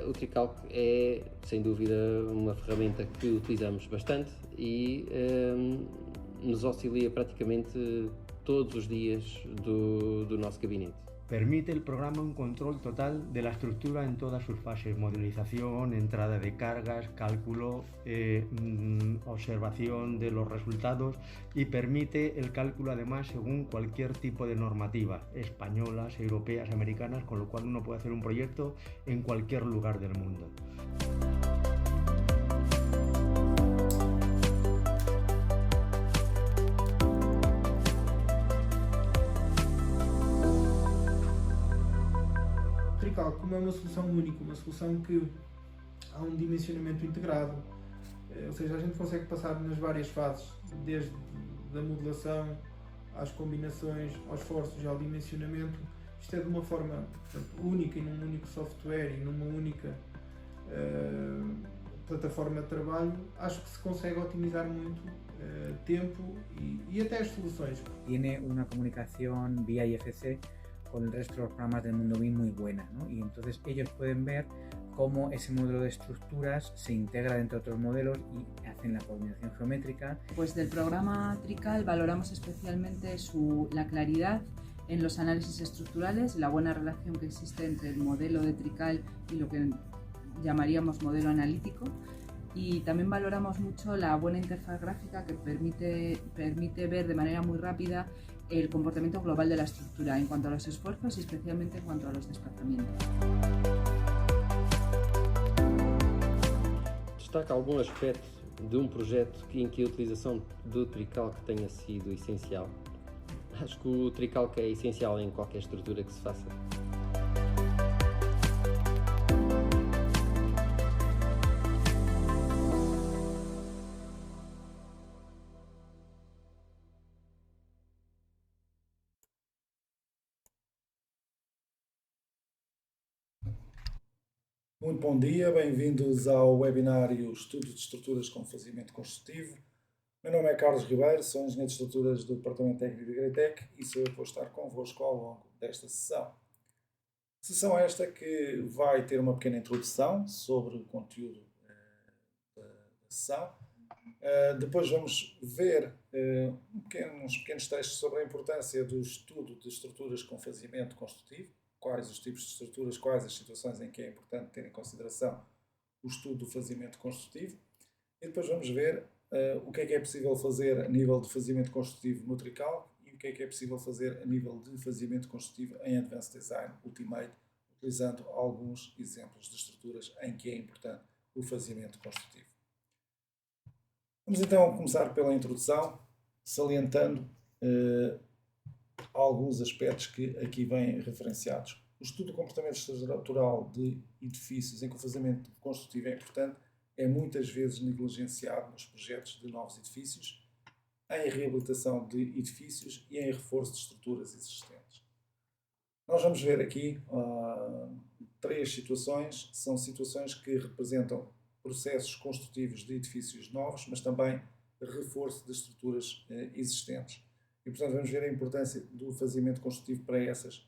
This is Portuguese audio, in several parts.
O Tricalc é, sem dúvida, uma ferramenta que utilizamos bastante e nos auxilia praticamente todos os dias do nosso gabinete. Permite el programa un control total de la estructura en todas sus fases: modelización, entrada de cargas, cálculo, observación de los resultados, y permite el cálculo además según cualquier tipo de normativa, españolas, europeas, americanas, con lo cual uno puede hacer un proyecto en cualquier lugar del mundo. Tricalc, como é uma solução única, uma solução que há um dimensionamento integrado, ou seja, a gente consegue passar nas várias fases, desde a modelação às combinações, aos esforços e ao dimensionamento. Isto é de uma forma, portanto, única e num único software e numa única plataforma de trabalho. Acho que se consegue otimizar muito tempo y até as soluções. Tiene una comunicación vía IFC con el resto de los programas del mundo BIM muy buena, ¿no? Y entonces ellos pueden ver cómo ese modelo de estructuras se integra dentro de otros modelos y hacen la coordinación geométrica. Pues del programa Trical valoramos especialmente la claridad en los análisis estructurales, la buena relación que existe entre el modelo de Trical y lo que llamaríamos modelo analítico, y también valoramos mucho la buena interfaz gráfica que permite ver de manera muy rápida el comportamiento global de la estructura en cuanto a los esfuerzos y especialmente en cuanto a los desplazamientos. Destaca algum aspecto de projeto em que a utilização do Tricalc tenha sido essencial? Acho que o Tricalc é essencial em qualquer estrutura que se faça. Muito bom dia, bem-vindos ao webinário Estudo de Estruturas com Fazimento Construtivo. Meu nome é Carlos Ribeiro, sou engenheiro de estruturas do Departamento Técnico da Greitec e sou eu que vou estar convosco ao longo desta sessão. Sessão esta que vai ter uma pequena introdução sobre o conteúdo da sessão. Depois vamos ver uns pequenos textos sobre a importância do estudo de estruturas com fazimento construtivo, quais os tipos de estruturas, quais as situações em que é importante ter em consideração o estudo do fazimento construtivo. E depois vamos ver o que é possível fazer a nível de fazimento construtivo no Tricalc e o que é possível fazer a nível de fazimento construtivo em Advanced Design Ultimate, utilizando alguns exemplos de estruturas em que é importante o fazimento construtivo. Vamos então começar pela introdução, salientando alguns aspectos que aqui vêm referenciados. O estudo do comportamento estrutural de edifícios em que o fazimento construtivo é importante é muitas vezes negligenciado nos projetos de novos edifícios, em reabilitação de edifícios e em reforço de estruturas existentes. Nós vamos ver aqui três situações. São situações que representam processos construtivos de edifícios novos, mas também reforço de estruturas existentes. E, portanto, vamos ver a importância do fazimento construtivo para essas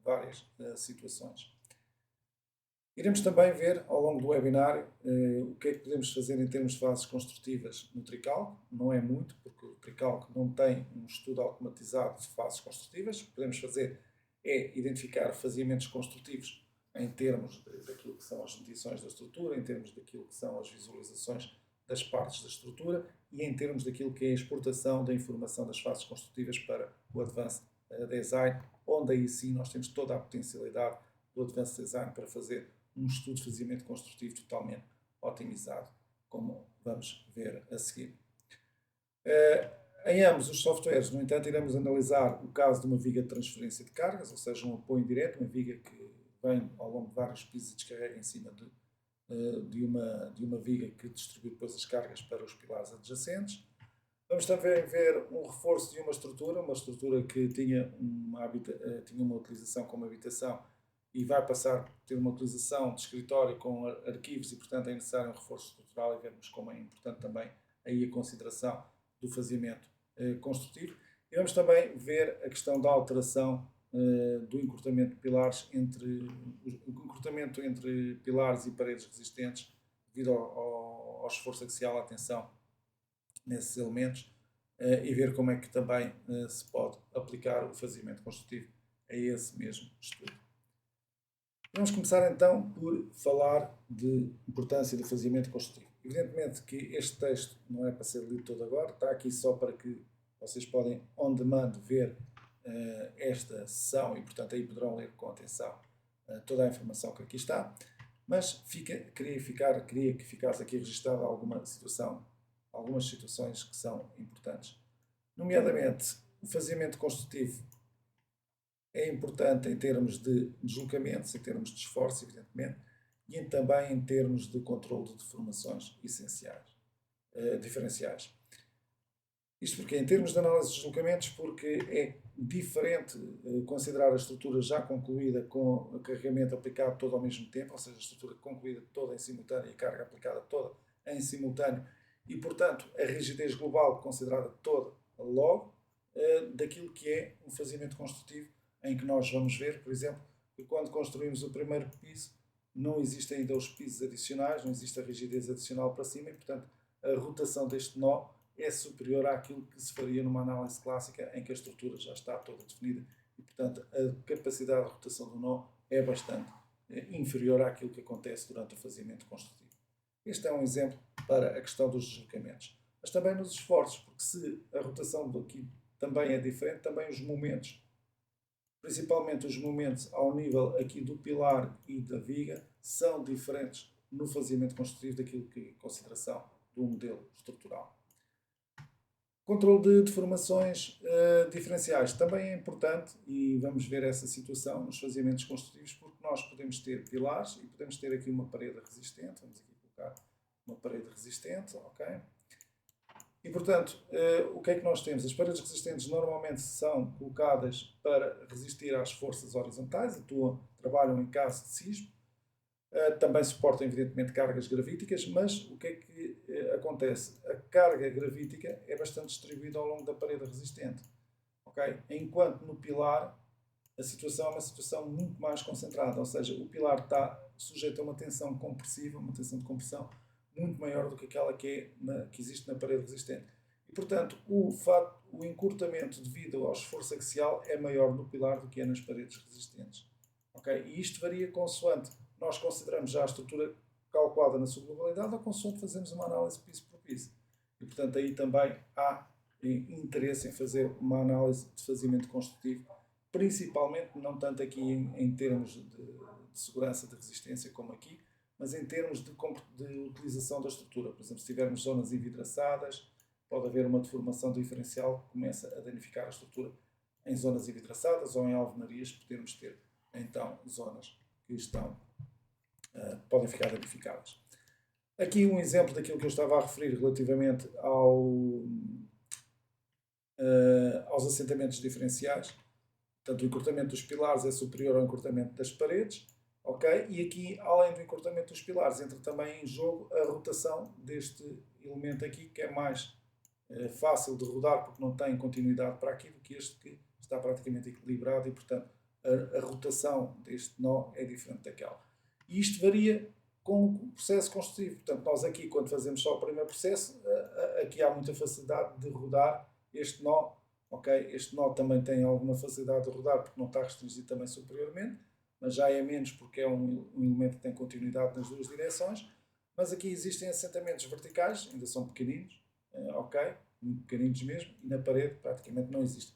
várias situações. Iremos também ver, ao longo do webinário, o que é que podemos fazer em termos de fases construtivas no Tricalc. Não é muito, porque o Tricalc não tem um estudo automatizado de fases construtivas. O que podemos fazer é identificar faziamentos construtivos em termos daquilo que são as medições da estrutura, em termos daquilo que são as visualizações das partes da estrutura e em termos daquilo que é a exportação da informação das fases construtivas para o Advanced Design, onde aí sim nós temos toda a potencialidade do Advanced Design para fazer um estudo de fazimento construtivo totalmente otimizado, como vamos ver a seguir. Em ambos os softwares, no entanto, iremos analisar o caso de uma viga de transferência de cargas, ou seja, um apoio indireto, uma viga que vem ao longo de vários pisos e descarrega em cima de uma viga que distribui depois as cargas para os pilares adjacentes. Vamos também ver um reforço de uma estrutura que tinha uma utilização como habitação e vai passar a ter uma utilização de escritório com arquivos e, portanto, é necessário um reforço estrutural e vemos como é importante também aí a consideração do fazimento construtivo. E vamos também ver a questão da alteração do encurtamento de pilares entre pilares e paredes resistentes devido ao esforço axial, à tensão nesses elementos, e ver como é que também se pode aplicar o fazimento construtivo a esse mesmo estudo. Vamos começar então por falar de importância do fazimento construtivo. Evidentemente que este texto não é para ser lido todo agora, está aqui só para que vocês podem on demand ver esta sessão e, portanto, aí poderão ler com atenção toda a informação que aqui está, mas queria que ficasse aqui registada algumas situações que são importantes. Nomeadamente, o fazimento construtivo é importante em termos de deslocamentos, em termos de esforço, evidentemente, e também em termos de controle de deformações diferenciais. Isto porque, em termos de análise de deslocamentos, porque é diferente considerar a estrutura já concluída com o carregamento aplicado todo ao mesmo tempo, ou seja, a estrutura concluída toda em simultâneo e a carga aplicada toda em simultâneo, e, portanto, a rigidez global considerada toda logo, daquilo que é um fazimento construtivo, em que nós vamos ver, por exemplo, que quando construímos o primeiro piso, não existem ainda os pisos adicionais, não existe a rigidez adicional para cima e, portanto, a rotação deste nó é superior àquilo que se faria numa análise clássica em que a estrutura já está toda definida e, portanto, a capacidade de rotação do nó é bastante inferior àquilo que acontece durante o fazimento construtivo. Este é um exemplo para a questão dos deslocamentos. Mas também nos esforços, porque se a rotação daqui também é diferente, também os momentos, principalmente os momentos ao nível aqui do pilar e da viga, são diferentes no fazimento construtivo daquilo que é consideração do modelo estrutural. Controle de deformações diferenciais também é importante e vamos ver essa situação nos fazimentos construtivos, porque nós podemos ter pilares e podemos ter aqui uma parede resistente, vamos aqui colocar uma parede resistente, ok? E, portanto, o que é que nós temos? As paredes resistentes normalmente são colocadas para resistir às forças horizontais, trabalham em caso de sismo. Também suportam, evidentemente, cargas gravíticas, mas o que é que acontece? A carga gravítica é bastante distribuída ao longo da parede resistente. Okay? Enquanto no pilar a situação é uma situação muito mais concentrada, ou seja, o pilar está sujeito a uma tensão compressiva, uma tensão de compressão muito maior do que aquela que existe na parede resistente. E, portanto, o encurtamento devido ao esforço axial é maior no pilar do que é nas paredes resistentes. Okay? E isto varia consoante nós consideramos já a estrutura calculada na sua globalidade ou consoante fazemos uma análise piso por piso. E, portanto, aí também há interesse em fazer uma análise de fazimento construtivo, principalmente, não tanto aqui em termos de segurança de resistência como aqui, mas em termos de utilização da estrutura. Por exemplo, se tivermos zonas envidraçadas, pode haver uma deformação diferencial que começa a danificar a estrutura em zonas envidraçadas ou em alvenarias, podemos ter, então, zonas que podem ficar danificadas. Aqui um exemplo daquilo que eu estava a referir relativamente aos assentamentos diferenciais. Portanto, o encurtamento dos pilares é superior ao encurtamento das paredes. Okay? E aqui, além do encurtamento dos pilares, entra também em jogo a rotação deste elemento aqui, que é mais fácil de rodar porque não tem continuidade para aqui do que este que está praticamente equilibrado e, portanto, a rotação deste nó é diferente daquela. E isto varia com o processo construtivo. Portanto, nós aqui, quando fazemos só o primeiro processo, aqui há muita facilidade de rodar este nó. Okay? Este nó também tem alguma facilidade de rodar porque não está restringido também superiormente, mas já é menos porque é um elemento que tem continuidade nas duas direções. Mas aqui existem assentamentos verticais, ainda são pequeninos, ok? Muito pequeninos mesmo, e na parede praticamente não existe.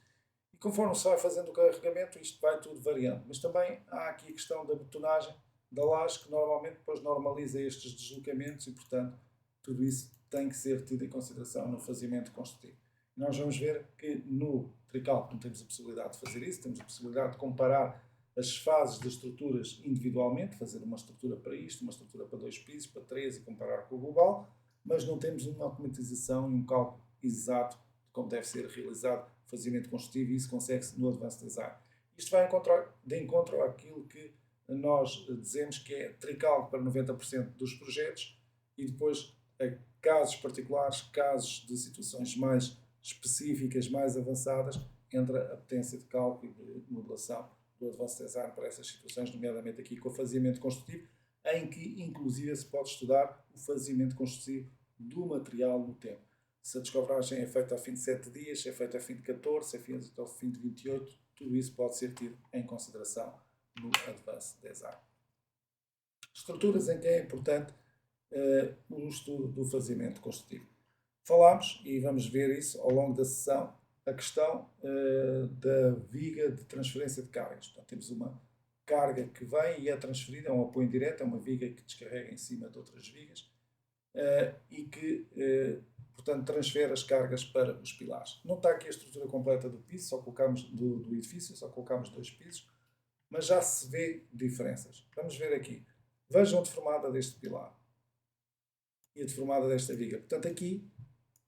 E conforme se vai fazendo o carregamento, isto vai tudo variando. Mas também há aqui a questão da betonagem da laje, que normalmente depois normaliza estes deslocamentos e, portanto, tudo isso tem que ser tido em consideração no fazimento construtivo. E nós vamos ver que no tricalco não temos a possibilidade de fazer isso, temos a possibilidade de comparar as fases das estruturas individualmente, fazer uma estrutura para isto, uma estrutura para 2 pisos, para 3 e comparar com o global, mas não temos uma automatização e um cálculo exato de como deve ser realizado o fazimento construtivo e isso consegue-se no Advanced Design. Isto vai de encontro àquilo que nós dizemos que é tricalco para 90% dos projetos e depois casos particulares, casos de situações mais específicas, mais avançadas, entre a potência de cálculo e de modelação do Advanced Design para essas situações, nomeadamente aqui com o faseamento construtivo, em que inclusive se pode estudar o faseamento construtivo do material no tempo. Se a descobragem é feita ao fim de 7 dias, se é feita ao fim de 14, se é feita ao fim de 28, tudo isso pode ser tido em consideração no Advanced Design. Estruturas em que é importante o estudo do faseamento construtivo. Falámos, e vamos ver isso ao longo da sessão, a questão da viga de transferência de cargas. Portanto, temos uma carga que vem e é transferida, é um apoio indireto, é uma viga que descarrega em cima de outras vigas e que, portanto, transfere as cargas para os pilares. Não está aqui a estrutura completa do piso, só colocamos do edifício, só colocamos 2 pisos, mas já se vê diferenças. Vamos ver aqui. Vejam a deformada deste pilar e a deformada desta viga. Portanto, aqui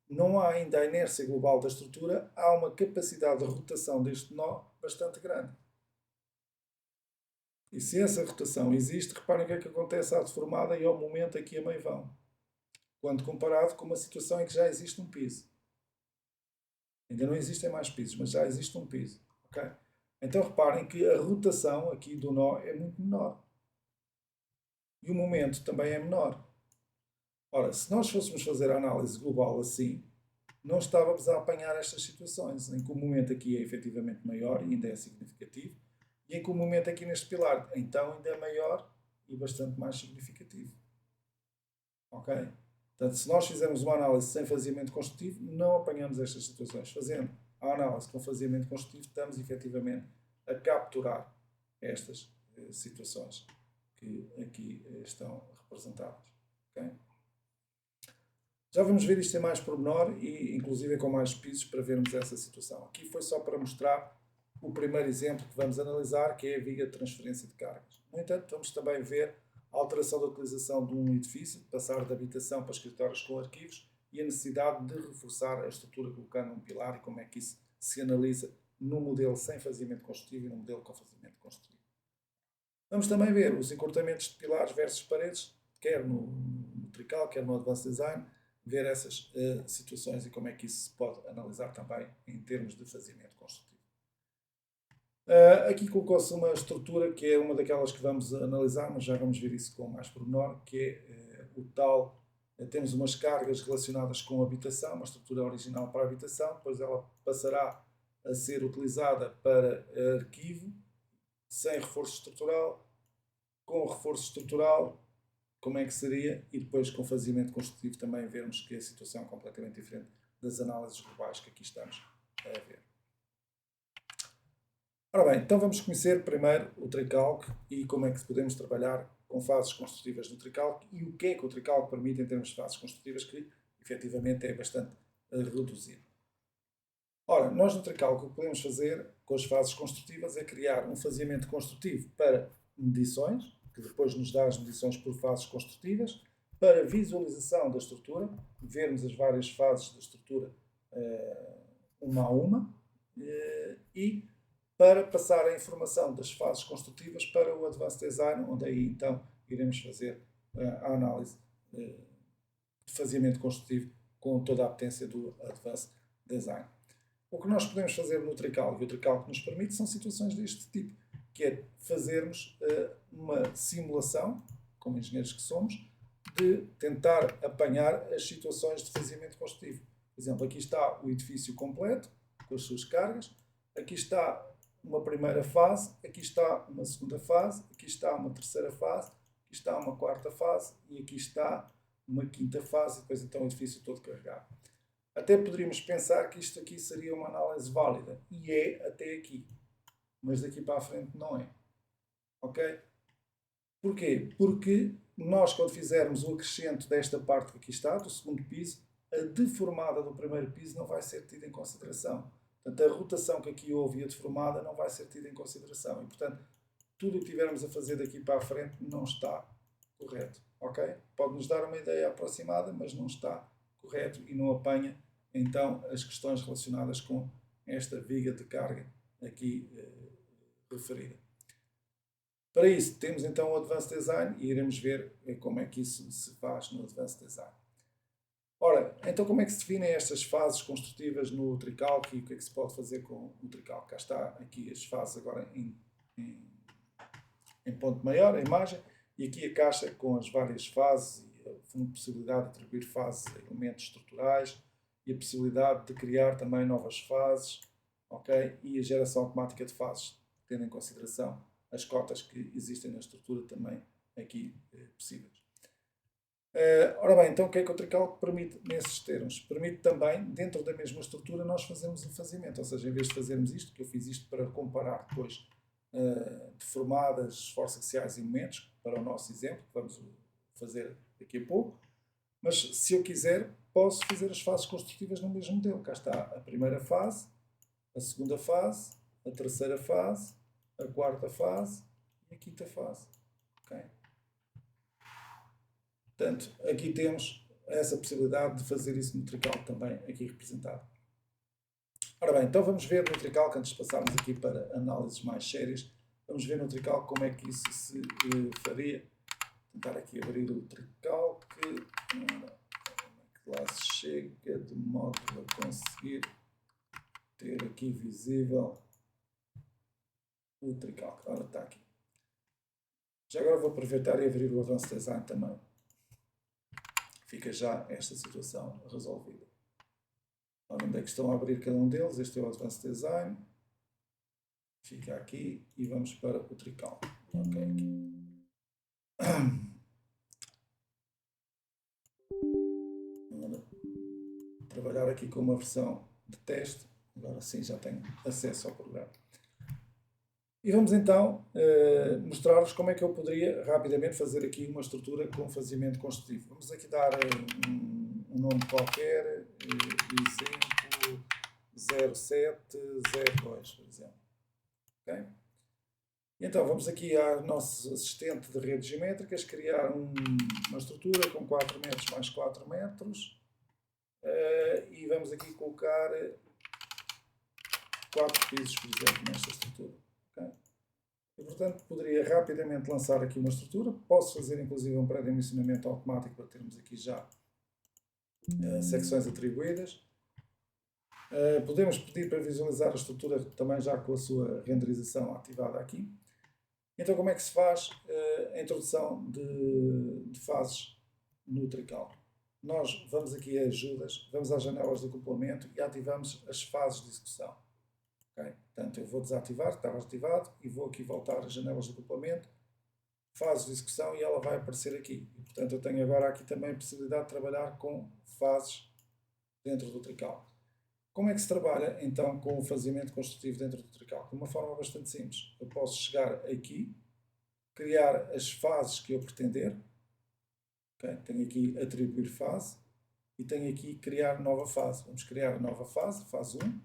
não há ainda a inércia global da estrutura, há uma capacidade de rotação deste nó bastante grande. E se essa rotação existe, reparem o que é que acontece à deformada e ao momento aqui a meio vão, quando comparado com uma situação em que já existe um piso. Ainda não existem mais pisos, mas já existe um piso. Okay? Então reparem que a rotação aqui do nó é muito menor. E o momento também é menor. Ora, se nós fôssemos fazer a análise global assim, não estávamos a apanhar estas situações, em que o momento aqui é efetivamente maior e ainda é significativo, e em que o momento aqui neste pilar, então, ainda é maior e bastante mais significativo. Ok? Portanto, se nós fizermos uma análise sem faseamento construtivo, não apanhamos estas situações. Fazendo a análise com faseamento construtivo, estamos efetivamente a capturar estas situações que aqui estão representadas. Okay? Já vamos ver isto em mais pormenor e inclusive com mais pisos para vermos essa situação. Aqui foi só para mostrar o primeiro exemplo que vamos analisar, que é a viga de transferência de cargas. No entanto, vamos também ver a alteração da utilização de um edifício, de passar de habitação para escritórios com arquivos e a necessidade de reforçar a estrutura colocando um pilar e como é que isso se analisa no modelo sem faseamento construtivo e no modelo com faseamento construtivo. Vamos também ver os encurtamentos de pilares versus paredes, quer no Trical, quer no Advanced Design, ver essas situações e como é que isso se pode analisar também em termos de faseamento construtivo. Aqui colocou-se uma estrutura que é uma daquelas que vamos analisar, mas já vamos ver isso com mais pormenor, que é o tal, temos umas cargas relacionadas com a habitação, uma estrutura original para a habitação, depois ela passará a ser utilizada para arquivo, sem reforço estrutural, com reforço estrutural, como é que seria, e depois com faseamento construtivo também vermos que a situação é completamente diferente das análises globais que aqui estamos a ver. Ora bem, então vamos conhecer primeiro o Tricalc e como é que podemos trabalhar com fases construtivas no Tricalc e o que é que o Tricalc permite em termos de fases construtivas, que efetivamente é bastante reduzido. Ora, nós no Tricalc o que podemos fazer com as fases construtivas é criar um faseamento construtivo para medições, que depois nos dá as medições por fases construtivas, para visualização da estrutura, vermos as várias fases da estrutura uma a uma, e para passar a informação das fases construtivas para o Advanced Design, onde aí então iremos fazer a análise de faseamento construtivo com toda a potência do Advanced Design. O que nós podemos fazer no Tricalc, e o Tricalc nos permite, são situações deste tipo, que é fazermos uma simulação, como engenheiros que somos, de tentar apanhar as situações de faseamento construtivo. Por exemplo, aqui está o edifício completo, com as suas cargas, aqui está uma primeira fase, aqui está uma segunda fase, aqui está uma terceira fase, aqui está uma quarta fase e aqui está uma quinta fase, e depois então o edifício todo carregado. Até poderíamos pensar que isto aqui seria uma análise válida, e é até aqui. Mas daqui para a frente não é. Ok? Porquê? Porque nós, quando fizermos o acrescento desta parte que aqui está, do segundo piso, a deformada do primeiro piso não vai ser tida em consideração. Portanto, a rotação que aqui houve e a deformada não vai ser tida em consideração. E, portanto, tudo o que tivermos a fazer daqui para a frente não está correto. Ok? Pode-nos dar uma ideia aproximada, mas não está correto e não apanha, então, as questões relacionadas com esta viga de carga aqui referida. Para isso, temos então o Advanced Design e iremos ver como é que isso se faz no Advanced Design. Ora, Então, como é que se definem estas fases construtivas no Tricalc e o que é que se pode fazer com o Tricalc? Cá está aqui as fases agora em ponto maior, a imagem, e aqui a caixa com as várias fases e a possibilidade de atribuir fases a elementos estruturais e a possibilidade de criar também novas fases, ok? E a geração automática de fases, tendo em consideração as cotas que existem na estrutura também aqui possíveis. Ora bem, então o que é que o Tricalc permite nesses termos? Permite também, dentro da mesma estrutura, nós fazermos o fazimento, ou seja, em vez de fazermos isto, que eu fiz isto para comparar depois deformadas, esforços axiais e momentos, para o nosso exemplo, que vamos fazer daqui a pouco, mas se eu quiser, posso fazer as fases construtivas no mesmo modelo. Cá está a primeira fase, a segunda fase, a terceira fase, a quarta fase e a quinta fase. Okay? Portanto, aqui temos essa possibilidade de fazer isso no Tricalc também aqui representado. Ora bem, então vamos ver no Tricalc, antes de passarmos aqui para análises mais sérias, vamos ver no Tricalc como é que isso se faria. Vou tentar aqui abrir o Tricalc, como é que lá se chega de modo a conseguir ter aqui visível o Tricalc. Ora, está aqui. Já agora vou aproveitar e abrir o Advanced Design também. Fica já esta situação resolvida. Ora, onde é que estão a abrir cada um deles? Este é o Advanced Design. Fica aqui e vamos para o Tricalc. Ok, aqui. Agora, trabalhar aqui com uma versão de teste. Agora sim já tenho acesso ao programa. E vamos então mostrar-vos como é que eu poderia rapidamente fazer aqui uma estrutura com fazimento construtivo. Vamos aqui dar um nome qualquer, exemplo 0702, por exemplo. Okay? E então vamos aqui ao nosso assistente de redes geométricas criar uma estrutura com 4 metros mais 4 metros e vamos aqui colocar 4 pisos, por exemplo, nesta estrutura. Okay? E, portanto, poderia rapidamente lançar aqui uma estrutura. Posso fazer, inclusive, um pré-dimensionamento automático para termos aqui já secções atribuídas. Podemos pedir para visualizar a estrutura também já com a sua renderização ativada aqui. Então, como é que se faz a introdução de fases no Tricalc? Nós vamos aqui a ajudas, vamos às janelas de acoplamento e ativamos as fases de execução. Okay? Portanto, eu vou desativar, estava ativado, e vou aqui voltar às janelas de acoplamento, fases de execução, e ela vai aparecer aqui. E, portanto, eu tenho agora aqui também a possibilidade de trabalhar com fases dentro do Tricalc. Como é que se trabalha, então, com o fazimento construtivo dentro do Tricalc? De uma forma bastante simples. Eu posso chegar aqui, criar as fases que eu pretender. Okay? Tenho aqui atribuir fase e tenho aqui criar nova fase. Vamos criar a nova fase, fase 1,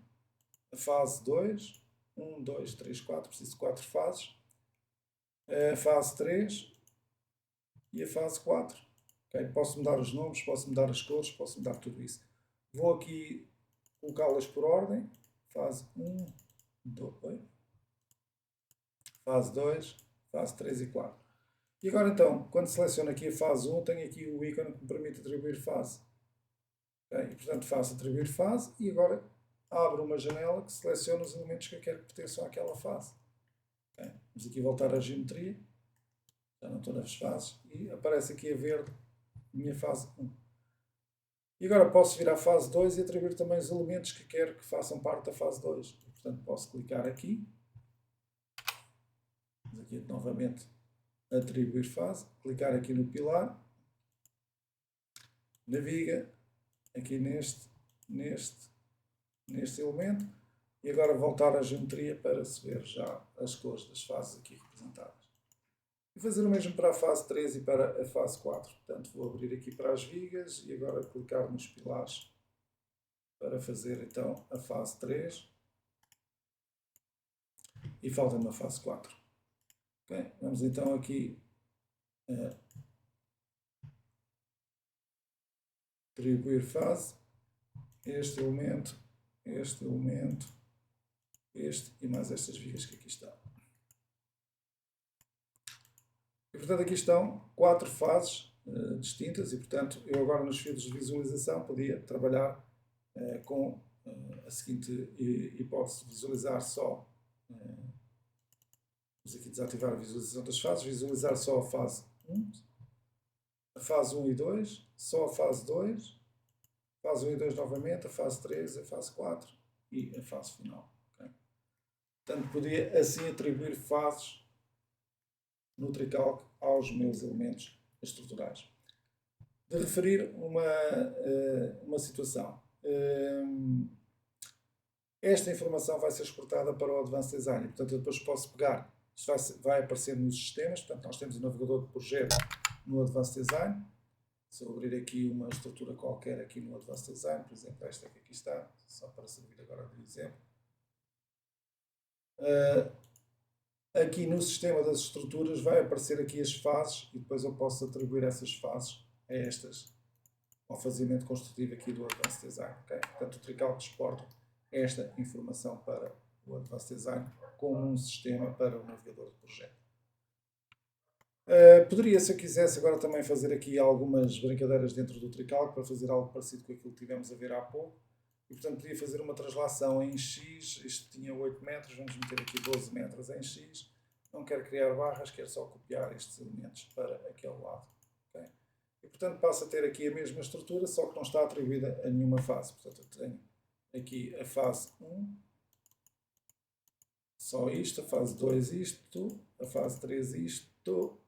a fase 2, 1, 2, 3, 4, preciso de 4 fases, a fase 3 e a fase 4. Okay? Posso mudar os nomes, posso mudar as cores, posso mudar tudo isso. Vou aqui colocá-las por ordem, fase 1, 2, fase 2, fase 3 e 4. E agora então, quando seleciono aqui a fase 1, tenho aqui o ícone que me permite atribuir fase. Okay? E, portanto, faço atribuir fase e agora abro uma janela que seleciona os elementos que eu quero que pertençam àquela fase. Okay? Vamos aqui voltar à geometria, já não estou nas fases, e aparece aqui a verde a minha fase 1. E agora posso vir à fase 2 e atribuir também os elementos que quero que façam parte da fase 2. E, portanto, posso clicar aqui. Vamos aqui novamente atribuir fase. Clicar aqui no pilar. Naviga aqui neste elemento. E agora voltar à geometria para se ver já as cores das fases aqui representadas. E fazer o mesmo para a fase 3 e para a fase 4. Portanto, vou abrir aqui para as vigas e agora clicar nos pilares para fazer então a fase 3. E falta-me a fase 4. Okay? Vamos então aqui atribuir fase. Este elemento, este e mais estas vigas que aqui estão. E, portanto, aqui estão 4 fases distintas e, portanto, eu agora nos filtros de visualização podia trabalhar com a seguinte hipótese: visualizar só, vamos aqui desativar a visualização das fases, visualizar só a fase 1, a fase 1 e 2, só a fase 2, fase 1 e 2 novamente, a fase 3, a fase 4 e a fase final. Okay? Portanto, podia assim atribuir fases no NutriCalc aos meus elementos estruturais. De referir uma situação. Esta informação vai ser exportada para o Advanced Design. Portanto, eu depois posso pegar, isto vai aparecer nos sistemas. Portanto, nós temos o navegador de projeto no Advanced Design. Se eu abrir aqui uma estrutura qualquer aqui no Advanced Design, por exemplo, esta que aqui está, só para servir agora de exemplo. Aqui no sistema das estruturas vai aparecer aqui as fases e depois eu posso atribuir essas fases a estas, ao fazimento construtivo aqui do Advanced Design. Okay? Portanto, o NutriCalc exporta esta informação para o Advanced Design como um sistema para o navegador de projeto. Poderia, se eu quisesse, agora também fazer aqui algumas brincadeiras dentro do NutriCalc para fazer algo parecido com aquilo que tivemos a ver há pouco. E, portanto, podia fazer uma translação em X, isto tinha 8 metros, vamos meter aqui 12 metros em X. Não quero criar barras, quero só copiar estes elementos para aquele lado. Okay? E, portanto, passo a ter aqui a mesma estrutura, só que não está atribuída a nenhuma fase. Portanto, eu tenho aqui a fase 1, só isto, a fase 2 isto, a fase 3 isto,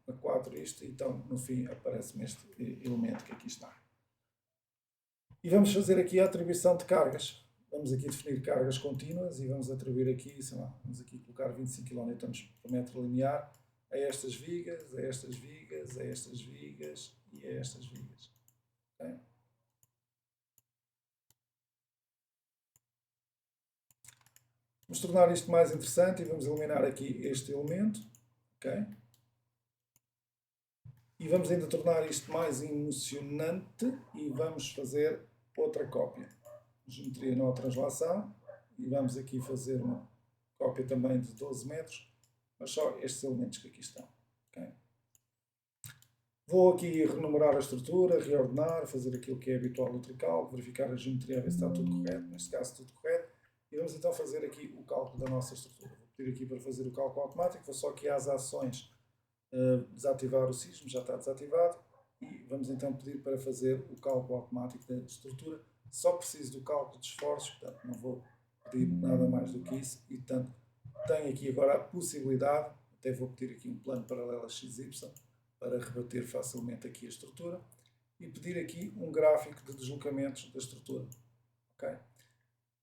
a 4 isto, então, no fim, aparece-me este elemento que aqui está. E vamos fazer aqui a atribuição de cargas. Vamos aqui definir cargas contínuas e vamos atribuir aqui, sei lá, vamos aqui colocar 25 kN por metro linear a estas vigas, a estas vigas, a estas vigas e a estas vigas. Okay? Vamos tornar isto mais interessante e vamos eliminar aqui este elemento. Okay? E vamos ainda tornar isto mais emocionante e vamos fazer outra cópia. Geometria não translação e vamos aqui fazer uma cópia também de 12 metros, mas só estes elementos que aqui estão. Okay? Vou aqui renumerar a estrutura, reordenar, fazer aquilo que é habitual no NutriCalc, verificar a geometria, a ver se está tudo correto, neste caso tudo correto, e vamos então fazer aqui o cálculo da nossa estrutura. Vou pedir aqui para fazer o cálculo automático, vou só aqui às ações desativar o sismo, já está desativado, e vamos então pedir para fazer o cálculo automático da estrutura. Só preciso do cálculo de esforços, portanto não vou pedir nada mais do que isso, e portanto tenho aqui agora a possibilidade, até vou pedir aqui um plano paralelo a XY para rebater facilmente aqui a estrutura, e pedir aqui um gráfico de deslocamentos da estrutura. Okay?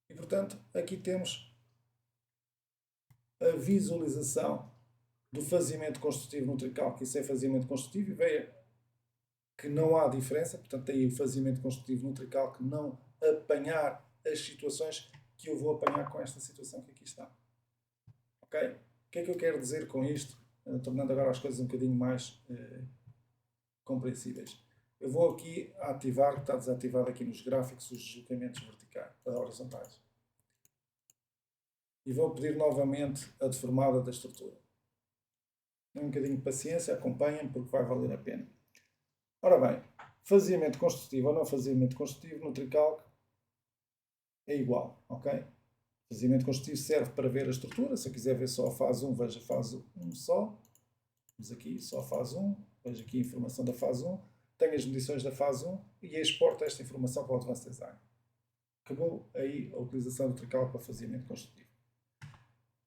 E portanto aqui temos a visualização do fazimento construtivo no NutriCalc. Isso é fazimento construtivo e veja que não há diferença, portanto tem o fazimento construtivo no NutriCalc não apanhar as situações que eu vou apanhar com esta situação que aqui está. Ok? O que é que eu quero dizer com isto? Tornando agora as coisas um bocadinho mais compreensíveis. Eu vou aqui ativar, que está desativado aqui nos gráficos, os deslocamentos verticais, horizontais. E vou pedir novamente a deformada da estrutura. Um bocadinho de paciência, acompanhem porque vai valer a pena. Ora bem, fazimento construtivo ou não fazimento construtivo no NutriCalc é igual, ok? Fazimento construtivo serve para ver a estrutura. Se eu quiser ver só a fase 1, veja a fase 1 só. Vamos aqui, só a fase 1. Veja aqui a informação da fase 1. Tenho as medições da fase 1 e exporto esta informação para o Advanced Design. Acabou aí a utilização do NutriCalc para fazimento construtivo.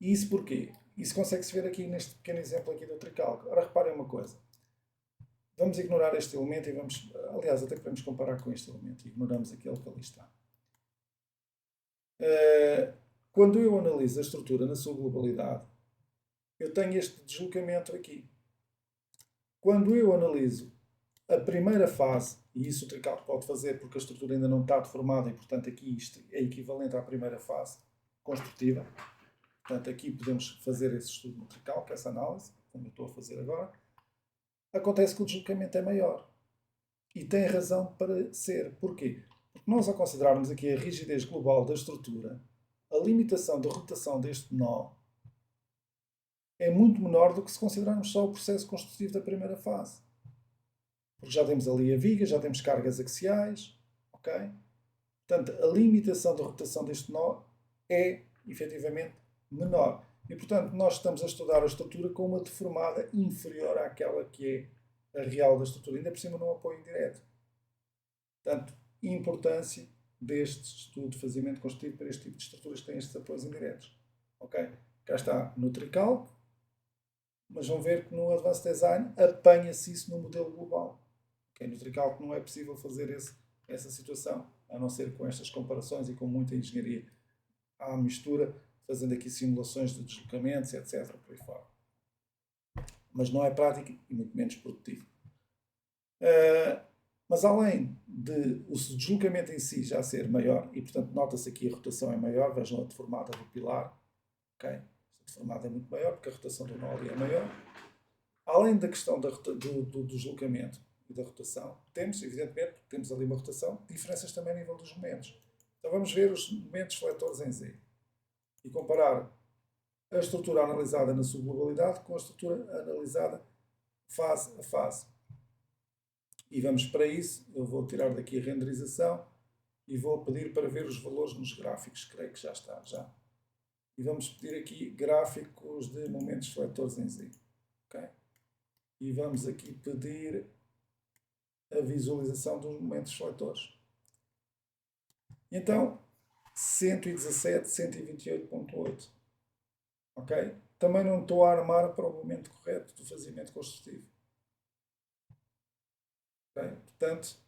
E isso porquê? Isso consegue-se ver aqui neste pequeno exemplo aqui do NutriCalc. Ora, reparem uma coisa. Vamos ignorar este elemento e vamos... Aliás, até podemos comparar com este elemento. Ignoramos aquele que ali está. Quando eu analiso a estrutura na sua globalidade, eu tenho este deslocamento aqui. Quando eu analiso a primeira fase, e isso o NutriCalc pode fazer porque a estrutura ainda não está deformada e, portanto, aqui isto é equivalente à primeira fase construtiva. Portanto, aqui podemos fazer esse estudo no NutriCalc, essa análise, como eu estou a fazer agora. Acontece que o deslocamento é maior. E tem razão para ser. Porquê? Porque nós, ao considerarmos aqui a rigidez global da estrutura, a limitação de rotação deste nó é muito menor do que se considerarmos só o processo construtivo da primeira fase. porque já temos ali a viga, já temos cargas axiais, ok? Portanto, a limitação da rotação deste nó é, efetivamente, menor. E, portanto, nós estamos a estudar a estrutura com uma deformada inferior àquela que é a real da estrutura, ainda por cima num apoio indireto. Portanto, importância deste estudo de fazimento construtivo para este tipo de estruturas que têm estes apoios indiretos. Ok? Cá está no tricalco, mas vão ver que no Advanced Design apanha-se isso no modelo global. Okay? No tricalco não é possível fazer essa situação, a não ser com estas comparações e com muita engenharia à mistura, fazendo aqui simulações de deslocamentos, etc. Por aí fora. Mas não é prático e muito menos produtivo. Mas além de o deslocamento em si já ser maior, e portanto nota-se aqui a rotação é maior, vejam a deformada do pilar, okay? A deformada é muito maior porque a rotação do nó ali é maior. Além da questão do deslocamento e da rotação, temos, evidentemente, temos ali uma rotação, diferenças também a nível dos momentos. Então vamos ver os momentos fletores em Z e comparar a estrutura analisada na sua globalidade com a estrutura analisada fase a fase. E vamos para isso, eu vou tirar daqui a renderização e vou pedir para ver os valores nos gráficos, creio que já está, já. E vamos pedir aqui gráficos de momentos fletores em Z. Okay? E vamos aqui pedir a visualização dos momentos fletores. Então, 117, 128.8. Ok? Também não estou a armar para o momento correto do fazimento construtivo. Okay? Portanto,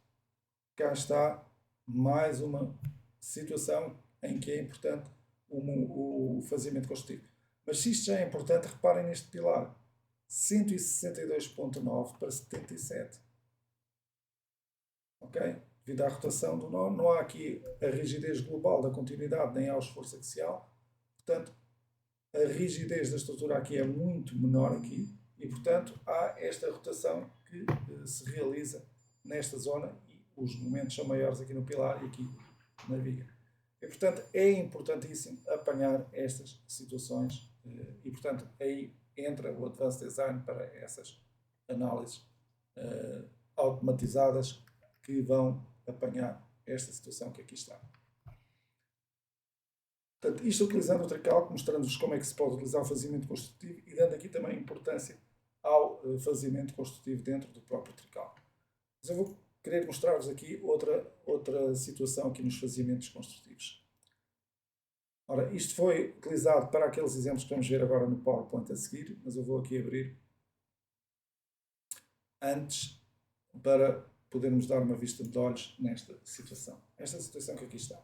cá está mais uma situação em que é importante o fazimento construtivo. Mas se isto já é importante, reparem neste pilar. 162.9 para 77. Ok? Devido à rotação do nó, não há aqui a rigidez global da continuidade, nem há o esforço axial. Portanto, a rigidez da estrutura aqui é muito menor aqui e, portanto, há esta rotação que se realiza nesta zona e os momentos são maiores aqui no pilar e aqui na viga. E, portanto, é importantíssimo apanhar estas situações e, portanto, aí entra o Advanced Design para essas análises automatizadas que vão apanhar esta situação que aqui está. Portanto, isto utilizando o tricalco, mostrando-vos como é que se pode utilizar o fazimento construtivo e dando aqui também importância ao fazimento construtivo dentro do próprio tricalco. Mas eu vou querer mostrar-vos aqui outra situação aqui nos fazimentos construtivos. Ora, isto foi utilizado para aqueles exemplos que vamos ver agora no PowerPoint a seguir, mas eu vou aqui abrir antes para podermos dar uma vista de olhos nesta situação. Esta situação que aqui está.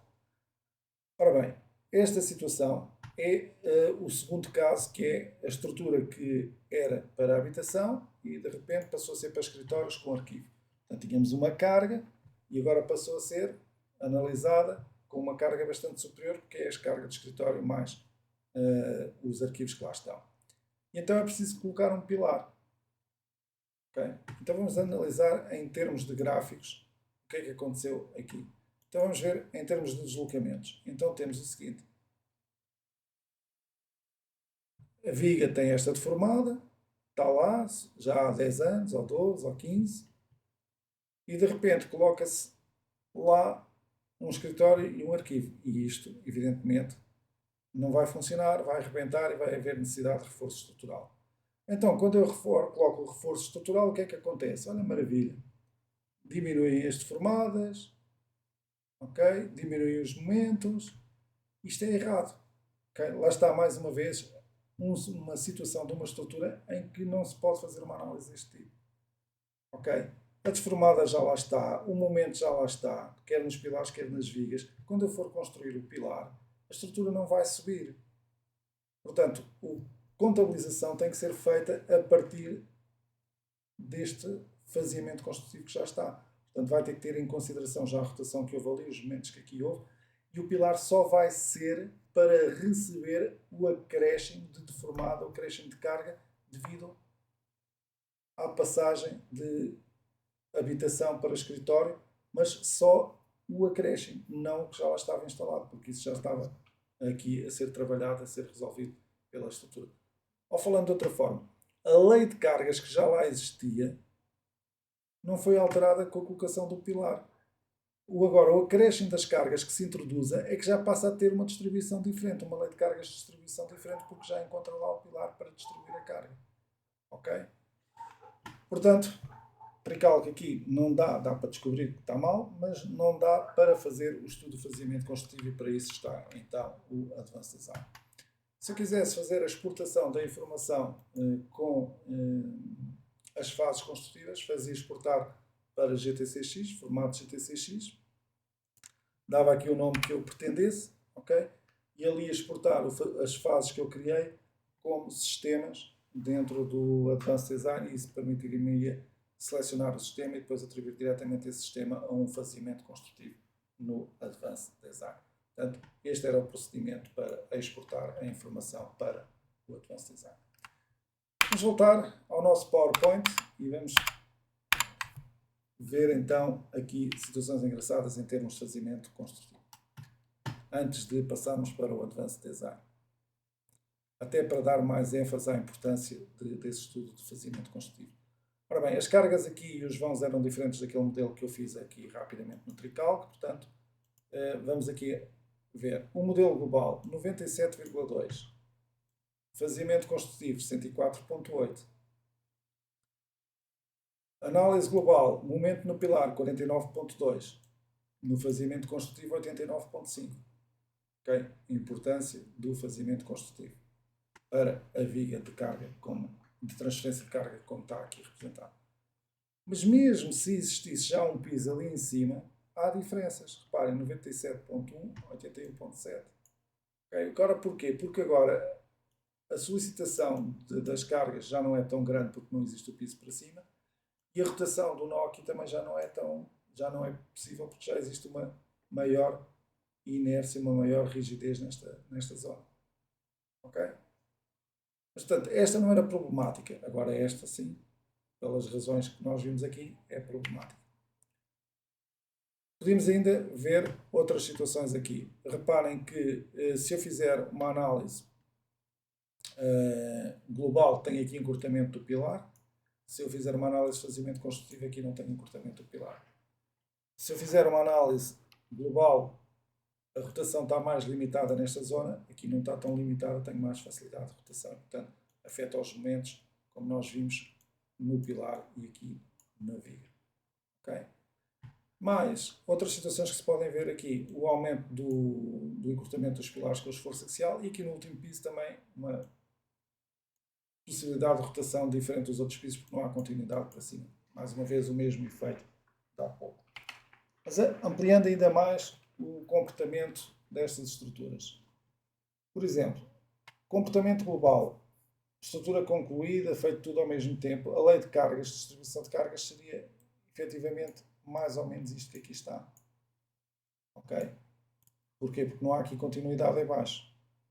Ora bem, esta situação é o segundo caso, que é a estrutura que era para a habitação e de repente passou a ser para escritórios com arquivo. Portanto, tínhamos uma carga e agora passou a ser analisada com uma carga bastante superior, porque é a carga de escritório mais os arquivos que lá estão. E então é preciso colocar um pilar. Okay? Então vamos analisar em termos de gráficos o que é que aconteceu aqui. Então vamos ver em termos de deslocamentos. Então temos o seguinte. A viga tem esta deformada, está lá já há 10 anos, ou 12, ou 15, e de repente coloca-se lá um escritório e um arquivo. E isto, evidentemente, não vai funcionar, vai arrebentar e vai haver necessidade de reforço estrutural. Então, quando eu coloco o reforço estrutural, o que é que acontece? Olha, maravilha. Diminuem as deformadas, okay? Diminuem os momentos. Isto é errado. Okay? Lá está, mais uma vez, uma situação de uma estrutura em que não se pode fazer uma análise deste tipo. Okay? A deformada já lá está, o momento já lá está, quer nos pilares, quer nas vigas. Quando eu for construir o pilar, a estrutura não vai subir. Portanto, a contabilização tem que ser feita a partir deste faziamento construtivo que já está. Portanto, vai ter que ter em consideração já a rotação que houve ali, os momentos que aqui houve, e o pilar só vai ser para receber o acréscimo de deformada, o acréscimo de carga, devido à passagem de habitação para escritório, mas só o acréscimo, não o que já lá estava instalado, porque isso já estava aqui a ser trabalhado, a ser resolvido pela estrutura. Ou falando de outra forma, a lei de cargas que já lá existia não foi alterada com a colocação do pilar. Agora, o acréscimo das cargas que se introduza é que já passa a ter uma distribuição diferente, uma lei de cargas de distribuição diferente, porque já encontra lá o pilar para distribuir a carga. Ok? Portanto, Tricalc aqui não dá para descobrir que está mal, mas não dá para fazer o estudo de faziamento construtivo e para isso está então o Advanced Design. Se eu quisesse fazer a exportação da informação com as fases construtivas, fazia exportar para GTCX, formato GTCX, dava aqui o nome que eu pretendesse, ok? E ele ia exportar as fases que eu criei como sistemas dentro do Advanced Design e isso permitiria selecionar o sistema e depois atribuir diretamente esse sistema a um faziamento construtivo no Advanced Design. Portanto, este era o procedimento para exportar a informação para o Advanced Design. Vamos voltar ao nosso PowerPoint e vamos ver então aqui situações engraçadas em termos de faziamento construtivo. Antes de passarmos para o Advanced Design. Até para dar mais ênfase à importância desse estudo de faziamento construtivo. Ora bem, as cargas aqui e os vãos eram diferentes daquele modelo que eu fiz aqui rapidamente no Tricalc, portanto, vamos aqui ver o modelo global 97,2, faziamento construtivo 104,8, análise global, momento no pilar 49,2, no faziamento construtivo 89,5. Okay? Importância do faziamento construtivo para a viga de carga, de transferência de carga, como está aqui representado. Mas mesmo se existisse já um piso ali em cima, há diferenças. Reparem, 97.1, 81.7. Okay? Agora porquê? Porque agora a solicitação das cargas já não é tão grande porque não existe o piso para cima e a rotação do nó aqui também já não é possível porque já existe uma maior inércia, uma maior rigidez nesta zona. Ok? Mas, portanto, esta não era problemática. Agora esta, sim, pelas razões que nós vimos aqui, é problemática. Podemos ainda ver outras situações aqui. Reparem que se eu fizer uma análise global, tem aqui encurtamento do pilar. Se eu fizer uma análise de faziamento construtivo, aqui não tem encurtamento do pilar. Se eu fizer uma análise global, a rotação está mais limitada nesta zona, aqui não está tão limitada, tenho mais facilidade de rotação, portanto, afeta os momentos, como nós vimos no pilar e aqui na viga. Okay? Mais outras situações que se podem ver aqui, o aumento do encurtamento dos pilares com o esforço axial e aqui no último piso também uma possibilidade de rotação diferente dos outros pisos porque não há continuidade para cima. Mais uma vez o mesmo efeito de há pouco. Mas ampliando ainda mais o comportamento destas estruturas. Por exemplo, comportamento global, estrutura concluída, feito tudo ao mesmo tempo, a lei de cargas, distribuição de cargas seria efetivamente mais ou menos isto que aqui está. Ok? Porquê? Porque não há aqui continuidade em baixo.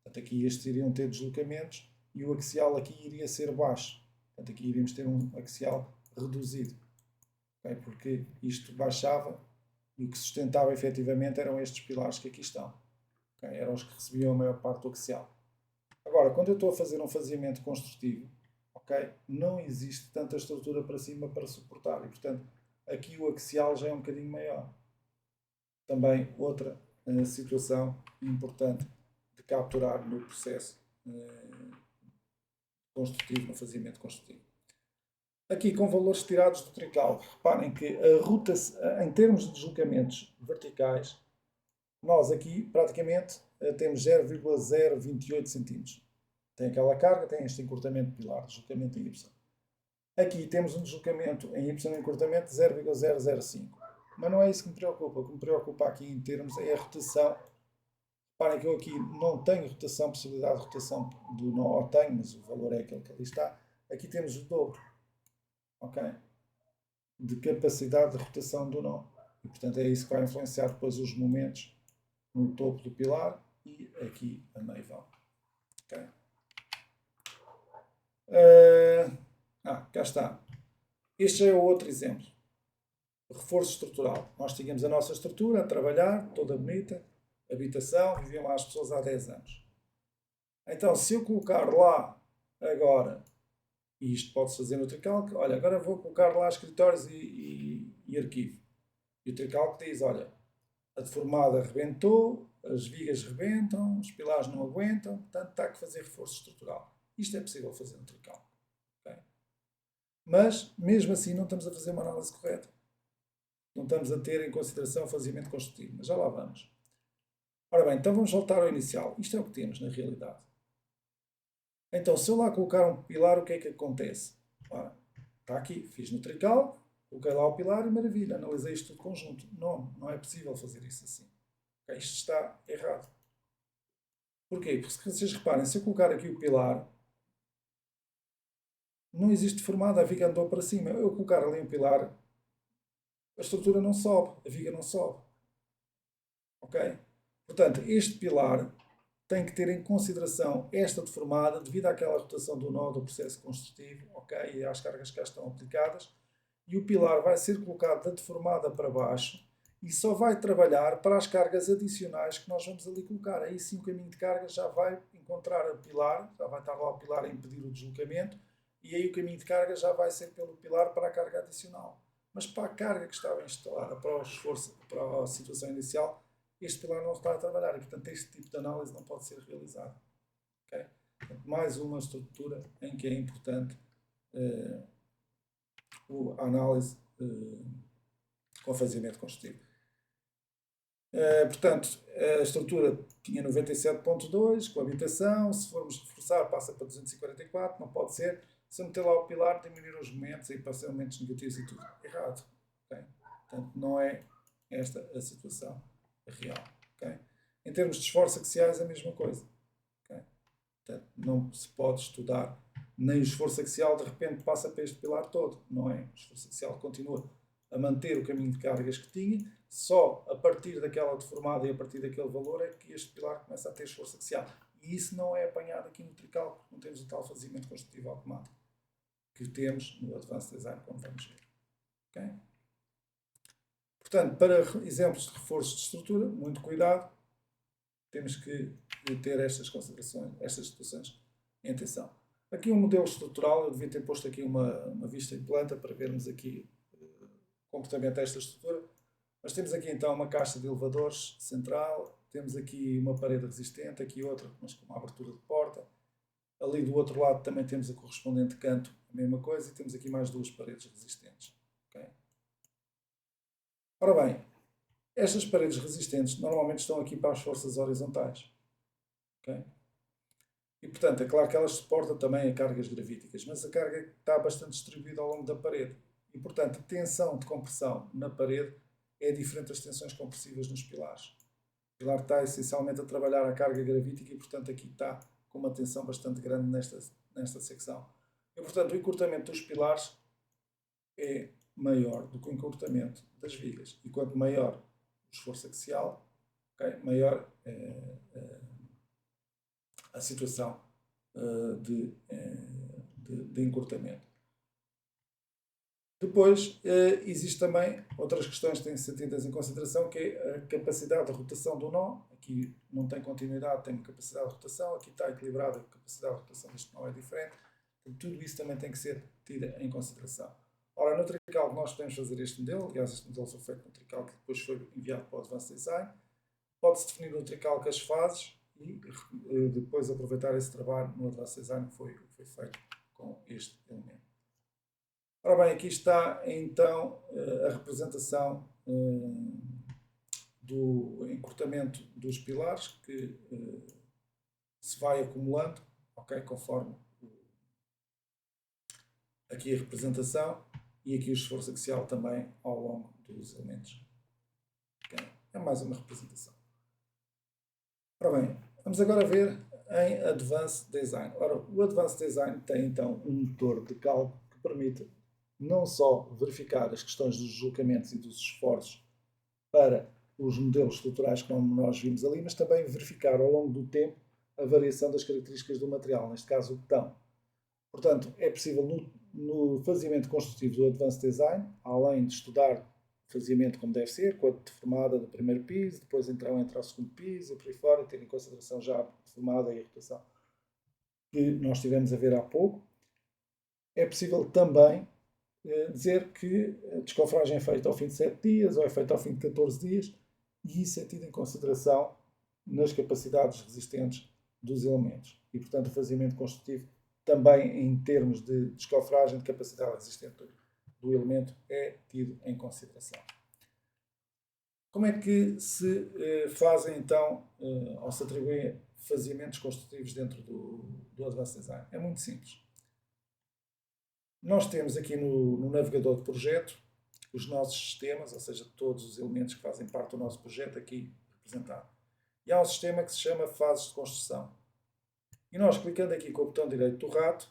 Portanto, aqui estes iriam ter deslocamentos e o axial aqui iria ser baixo. Portanto, aqui iríamos ter um axial reduzido. Okay? Porque isto baixava e o que sustentava efetivamente eram estes pilares que aqui estão. Okay? Eram os que recebiam a maior parte do axial. Agora, quando eu estou a fazer um faziamento construtivo, okay, não existe tanta estrutura para cima para suportar. E, portanto, aqui o axial já é um bocadinho maior. Também outra situação importante de capturar no processo construtivo, no faziamento construtivo. Aqui com valores tirados do Tricalc, reparem que a rotação, em termos de deslocamentos verticais, nós aqui praticamente temos 0,028 cm. Tem aquela carga, tem este encurtamento pilar, deslocamento em Y. Aqui temos um deslocamento em Y encurtamento de 0,005. Mas não é isso que me preocupa. O que me preocupa aqui em termos é a rotação. Reparem que eu aqui não tenho rotação, possibilidade de rotação do nó, ou tenho, mas o valor é aquele que ali está. Aqui temos o dobro. Ok? De capacidade de rotação do nó. E, portanto, é isso que vai influenciar depois os momentos no topo do pilar e aqui a meio vão. Ok? Cá está. Este é o outro exemplo. Reforço estrutural. Nós tínhamos a nossa estrutura a trabalhar, toda bonita, habitação, viviam lá as pessoas há 10 anos. Então, se eu colocar lá agora, e isto pode-se fazer no Tricalc, olha, agora vou colocar lá escritórios e e arquivo. E o tricalco diz, olha, a deformada arrebentou, as vigas rebentam, os pilares não aguentam, portanto está a fazer reforço estrutural. Isto é possível fazer no tricalco. Okay? Mas, mesmo assim, não estamos a fazer uma análise correta. Não estamos a ter em consideração o faziamento construtivo. Mas já lá vamos. Ora bem, então vamos voltar ao inicial. Isto é o que temos na realidade. Então, se eu lá colocar um pilar, o que é que acontece? Ora, está aqui, fiz no tricalco, coloquei lá o pilar e maravilha, analisei isto tudo conjunto. Não é possível fazer isso assim. Okay? Isto está errado. Porquê? Porque se vocês reparem, se eu colocar aqui o pilar, não existe deformada, a viga andou para cima. Eu colocar ali um pilar, a estrutura não sobe, a viga não sobe. Ok? Portanto, este pilar tem que ter em consideração esta deformada devido àquela rotação do nó do processo construtivo, ok? E às cargas que cá estão aplicadas. E o pilar vai ser colocado da deformada para baixo e só vai trabalhar para as cargas adicionais que nós vamos ali colocar. Aí sim o caminho de carga já vai encontrar o pilar, já vai estar lá o pilar a impedir o deslocamento e aí o caminho de carga já vai ser pelo pilar para a carga adicional. Mas para a carga que estava instalada para o esforço, para a situação inicial, este pilar não está a trabalhar e, portanto, este tipo de análise não pode ser realizado. Okay? Portanto, mais uma estrutura em que é importante a análise com faziamento construtivo. Portanto, a estrutura tinha 97.2, com habitação, se formos reforçar passa para 244, não pode ser. Se eu meter lá o pilar, diminuir os momentos e passar momentos negativos e tudo. Errado. Okay? Portanto, não é esta a situação real. Okay? Em termos de esforços axiais, é a mesma coisa. Okay? Portanto, não se pode estudar nem o esforço axial de repente passa para este pilar todo. Não é. O esforço axial continua a manter o caminho de cargas que tinha, só a partir daquela deformada e a partir daquele valor é que este pilar começa a ter esforço axial. E isso não é apanhado aqui no tricalco, porque não temos o tal faziamento construtivo automático que temos no Advanced Design, como vamos ver. Okay? Portanto, para exemplos de reforços de estrutura, muito cuidado, temos que ter estas considerações, estas situações em atenção. Aqui um modelo estrutural, eu devia ter posto aqui uma vista em planta para vermos aqui o comportamento desta estrutura, mas temos aqui então uma caixa de elevadores central, temos aqui uma parede resistente, aqui outra, mas com uma abertura de porta, ali do outro lado também temos a correspondente canto, a mesma coisa, e temos aqui mais duas paredes resistentes. Okay? Ora bem, estas paredes resistentes normalmente estão aqui para as forças horizontais. Okay? E portanto, é claro que elas suportam também a cargas gravíticas, mas a carga está bastante distribuída ao longo da parede. E portanto, a tensão de compressão na parede é diferente das tensões compressivas nos pilares. O pilar está essencialmente a trabalhar a carga gravítica e portanto aqui está com uma tensão bastante grande nesta secção. E portanto, o encurtamento dos pilares é maior do que o encurtamento das vigas. E quanto maior o esforço axial, okay, maior a situação de encurtamento. Depois, existe também outras questões que têm que ser tidas em consideração, que é a capacidade de rotação do nó. Aqui não tem continuidade, tem capacidade de rotação. Aqui está equilibrada, a capacidade de rotação deste nó é diferente. Tudo isso também tem que ser tido em consideração. Ora, no tricalco nós podemos fazer este modelo. Aliás, este modelo foi feito no tricalco e depois foi enviado para o Advanced Design. Pode-se definir no tricalco as fases e depois aproveitar esse trabalho no Advanced Design que foi feito com este elemento. Ora bem, aqui está então a representação do encurtamento dos pilares que se vai acumulando, okay, conforme aqui a representação e aqui o esforço axial também ao longo dos elementos. Okay? É mais uma representação. Ora bem, vamos agora ver em Advanced Design. Ora, o Advanced Design tem então um motor de cálculo que permite não só verificar as questões dos deslocamentos e dos esforços para os modelos estruturais como nós vimos ali, mas também verificar ao longo do tempo a variação das características do material, neste caso o betão. Portanto, é possível no faziamento construtivo do Advanced Design, além de estudar o faziamento como deve ser, com a deformada do primeiro piso, depois então entra ao segundo piso e por aí fora, ter em consideração já a deformada e a rotação que nós tivemos a ver há pouco, é possível também dizer que a descofragem é feita ao fim de 7 dias ou é feita ao fim de 14 dias, e isso é tido em consideração nas capacidades resistentes dos elementos. E, portanto, o faseamento construtivo também em termos de descofragem de capacidade resistente do elemento é tido em consideração. Como é que se fazem então, ou se atribuem faseamentos construtivos dentro do Advanced Design? É muito simples. Nós temos aqui no navegador de projeto os nossos sistemas, ou seja, todos os elementos que fazem parte do nosso projeto aqui representados. E há um sistema que se chama fases de construção. E nós, clicando aqui com o botão direito do rato,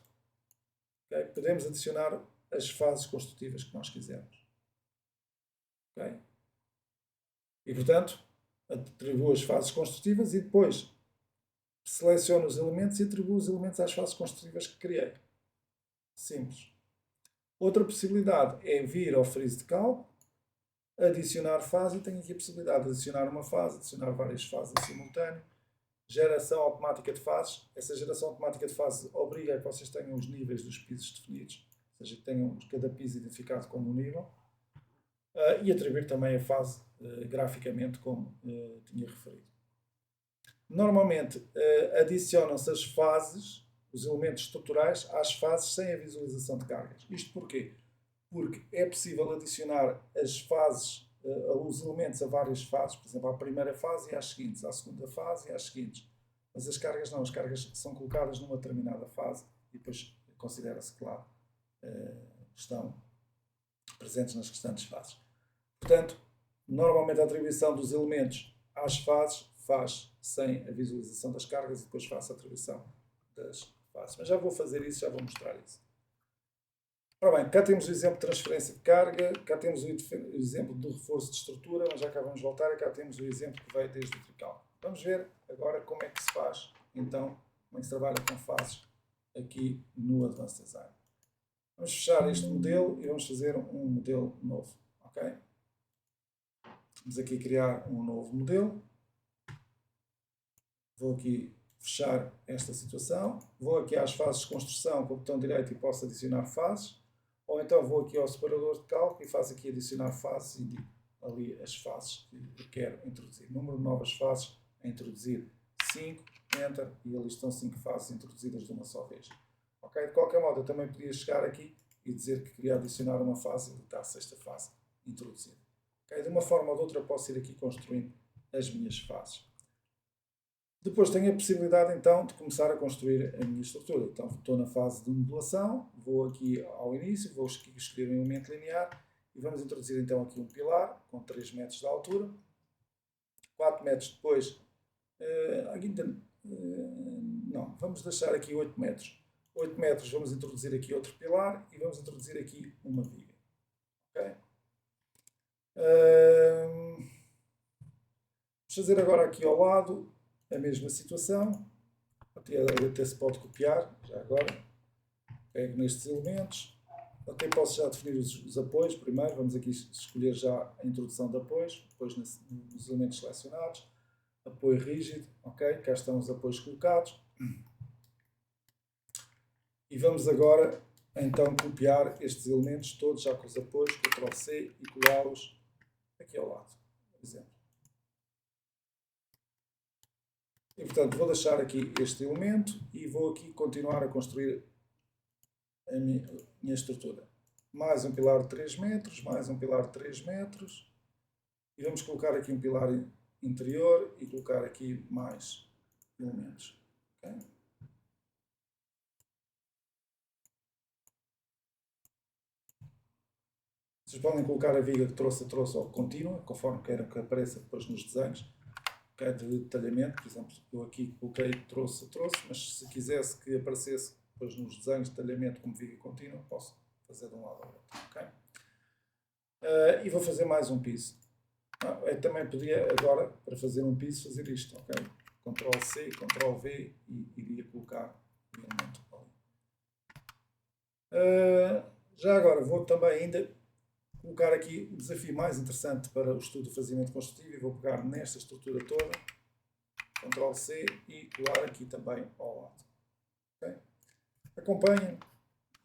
okay, podemos adicionar as fases construtivas que nós quisermos. Okay? E, portanto, atribuo as fases construtivas e depois seleciono os elementos e atribuo os elementos às fases construtivas que criei. Simples. Outra possibilidade é vir ao freeze de cálculo, adicionar fase, e tenho aqui a possibilidade de adicionar uma fase, adicionar várias fases em simultâneo. Geração automática de fases. Essa geração automática de fases obriga a que vocês tenham os níveis dos pisos definidos, ou seja, que tenham cada piso identificado como um nível. E atribuir também a fase graficamente, como tinha referido. Normalmente adicionam-se as fases, os elementos estruturais, às fases sem a visualização de cargas. Isto porquê? Porque é possível adicionar as fases, os elementos a várias fases, por exemplo, à primeira fase e às seguintes, à segunda fase e às seguintes. Mas as cargas não, as cargas são colocadas numa determinada fase e depois considera-se que lá estão presentes nas restantes fases. Portanto, normalmente a atribuição dos elementos às fases faz sem a visualização das cargas e depois faço a atribuição das fases. Mas já vou fazer isso, já vou mostrar isso. Ora bem, cá temos o exemplo de transferência de carga, cá temos o exemplo do reforço de estrutura, mas já cá vamos voltar, e cá temos o exemplo que veio desde o trical. Vamos ver agora como é que se faz, então, como é que se trabalha com fases aqui no Advanced Design. Vamos fechar este modelo e vamos fazer um modelo novo, ok? Vamos aqui criar um novo modelo. Vou aqui fechar esta situação. Vou aqui às fases de construção com o botão direito e posso adicionar fases. Ou então vou aqui ao separador de cálculo e faço aqui adicionar fases e digo ali as fases que quero introduzir. Número de novas fases a introduzir 5, Enter, e ali estão 5 fases introduzidas de uma só vez. Okay? De qualquer modo, eu também podia chegar aqui e dizer que queria adicionar uma fase e está a sexta fase introduzida. Okay? De uma forma ou de outra, eu posso ir aqui construindo as minhas fases. Depois tenho a possibilidade, então, de começar a construir a minha estrutura. Então, estou na fase de modulação, vou aqui ao início, vou escolher um elemento linear e vamos introduzir, então, aqui um pilar com 3 metros de altura. 4 metros depois, não, vamos deixar aqui 8 metros. 8 metros, vamos introduzir aqui outro pilar e vamos introduzir aqui uma viga. Ok? Vamos fazer agora aqui ao lado a mesma situação, até se pode copiar, já agora, pego nestes elementos, até posso já definir os apoios primeiro, vamos aqui escolher já a introdução de apoios, depois nos elementos selecionados, apoio rígido, ok, cá estão os apoios colocados, e vamos agora então copiar estes elementos todos já com os apoios, Ctrl C e colá-los aqui ao lado, por exemplo. E, portanto, vou deixar aqui este elemento e vou aqui continuar a construir a minha estrutura. Mais um pilar de 3 metros, mais um pilar de 3 metros. E vamos colocar aqui um pilar interior e colocar aqui mais elementos. Okay? Vocês podem colocar a viga de troço a troço ou contínua, conforme queiram que apareça depois nos desenhos. De detalhamento, por exemplo, eu aqui coloquei troço a troço, mas se quisesse que aparecesse depois nos desenhos de detalhamento como viga contínua, posso fazer de um lado ao outro. Okay? E vou fazer mais um piso. Eu também podia agora, para fazer um piso, fazer isto. Okay? Ctrl C, Ctrl V e iria colocar o elemento ali. Já agora vou também ainda colocar aqui o desafio mais interessante para o estudo do faseamento construtivo e vou pegar nesta estrutura toda, Ctrl C e colar aqui também ao lado. Okay? Acompanhem,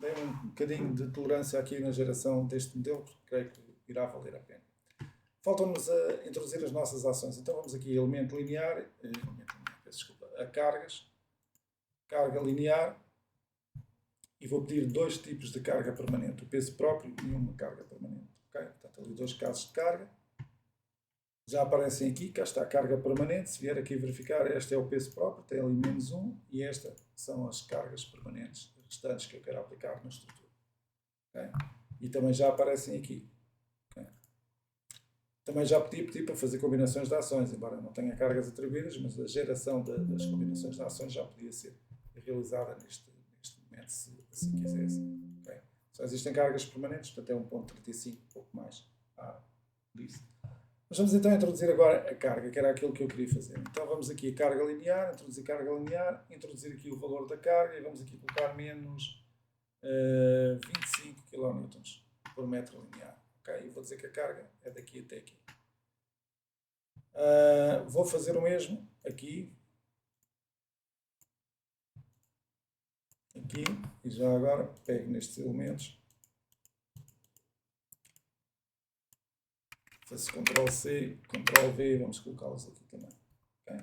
dei um bocadinho de tolerância aqui na geração deste modelo, porque creio que irá valer a pena. Faltam-nos a introduzir as nossas ações. Então vamos aqui, elemento linear, a cargas, carga linear, e vou pedir 2 tipos de carga permanente, o peso próprio e uma carga permanente. Okay? Portanto, ali 2 casos de carga. Já aparecem aqui, cá está a carga permanente. Se vier aqui verificar, este é o peso próprio, tem ali -1, e estas são as cargas permanentes restantes que eu quero aplicar na estrutura. Okay? E também já aparecem aqui. Okay? Também já pedi para fazer combinações de ações, embora não tenha cargas atribuídas, mas a geração das combinações de ações já podia ser realizada neste momento, se assim quisesse. Okay? Só existem cargas permanentes, portanto é 1.35, um pouco mais disso. Mas vamos então introduzir agora a carga, que era aquilo que eu queria fazer. Então vamos aqui a carga linear, introduzir aqui o valor da carga, e vamos aqui colocar menos 25 kN por metro linear. Okay? E vou dizer que a carga é daqui até aqui. Vou fazer o mesmo aqui, e já agora pego nestes elementos, faço Ctrl+C, Ctrl+V, vamos colocá-los aqui também. Okay?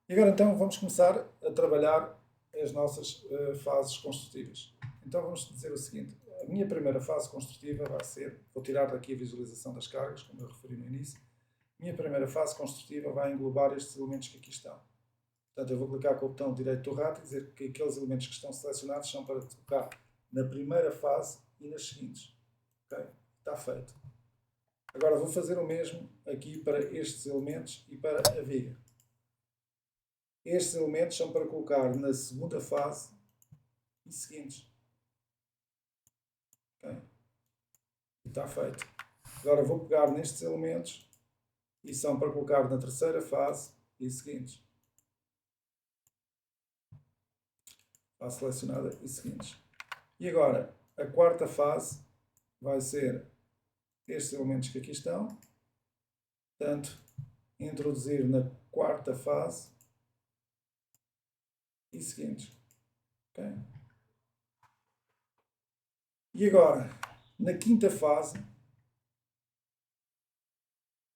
E agora então vamos começar a trabalhar as nossas fases construtivas. Então vamos dizer o seguinte: a minha primeira fase construtiva vai ser, vou tirar daqui a visualização das cargas, como eu referi no início. A minha primeira fase construtiva vai englobar estes elementos que aqui estão. Portanto, eu vou clicar com o botão direito do rato e dizer que aqueles elementos que estão selecionados são para tocar na primeira fase e nas seguintes. Okay? Está feito. Agora vou fazer o mesmo aqui para estes elementos e para a viga. Estes elementos são para colocar na segunda fase e seguintes. Okay? E está feito. Agora vou pegar nestes elementos e são para colocar na terceira fase e seguintes. Fase selecionada e seguintes. E agora a quarta fase vai ser estes elementos que aqui estão. Portanto, introduzir na quarta fase e seguintes. Okay? E agora, na quinta fase,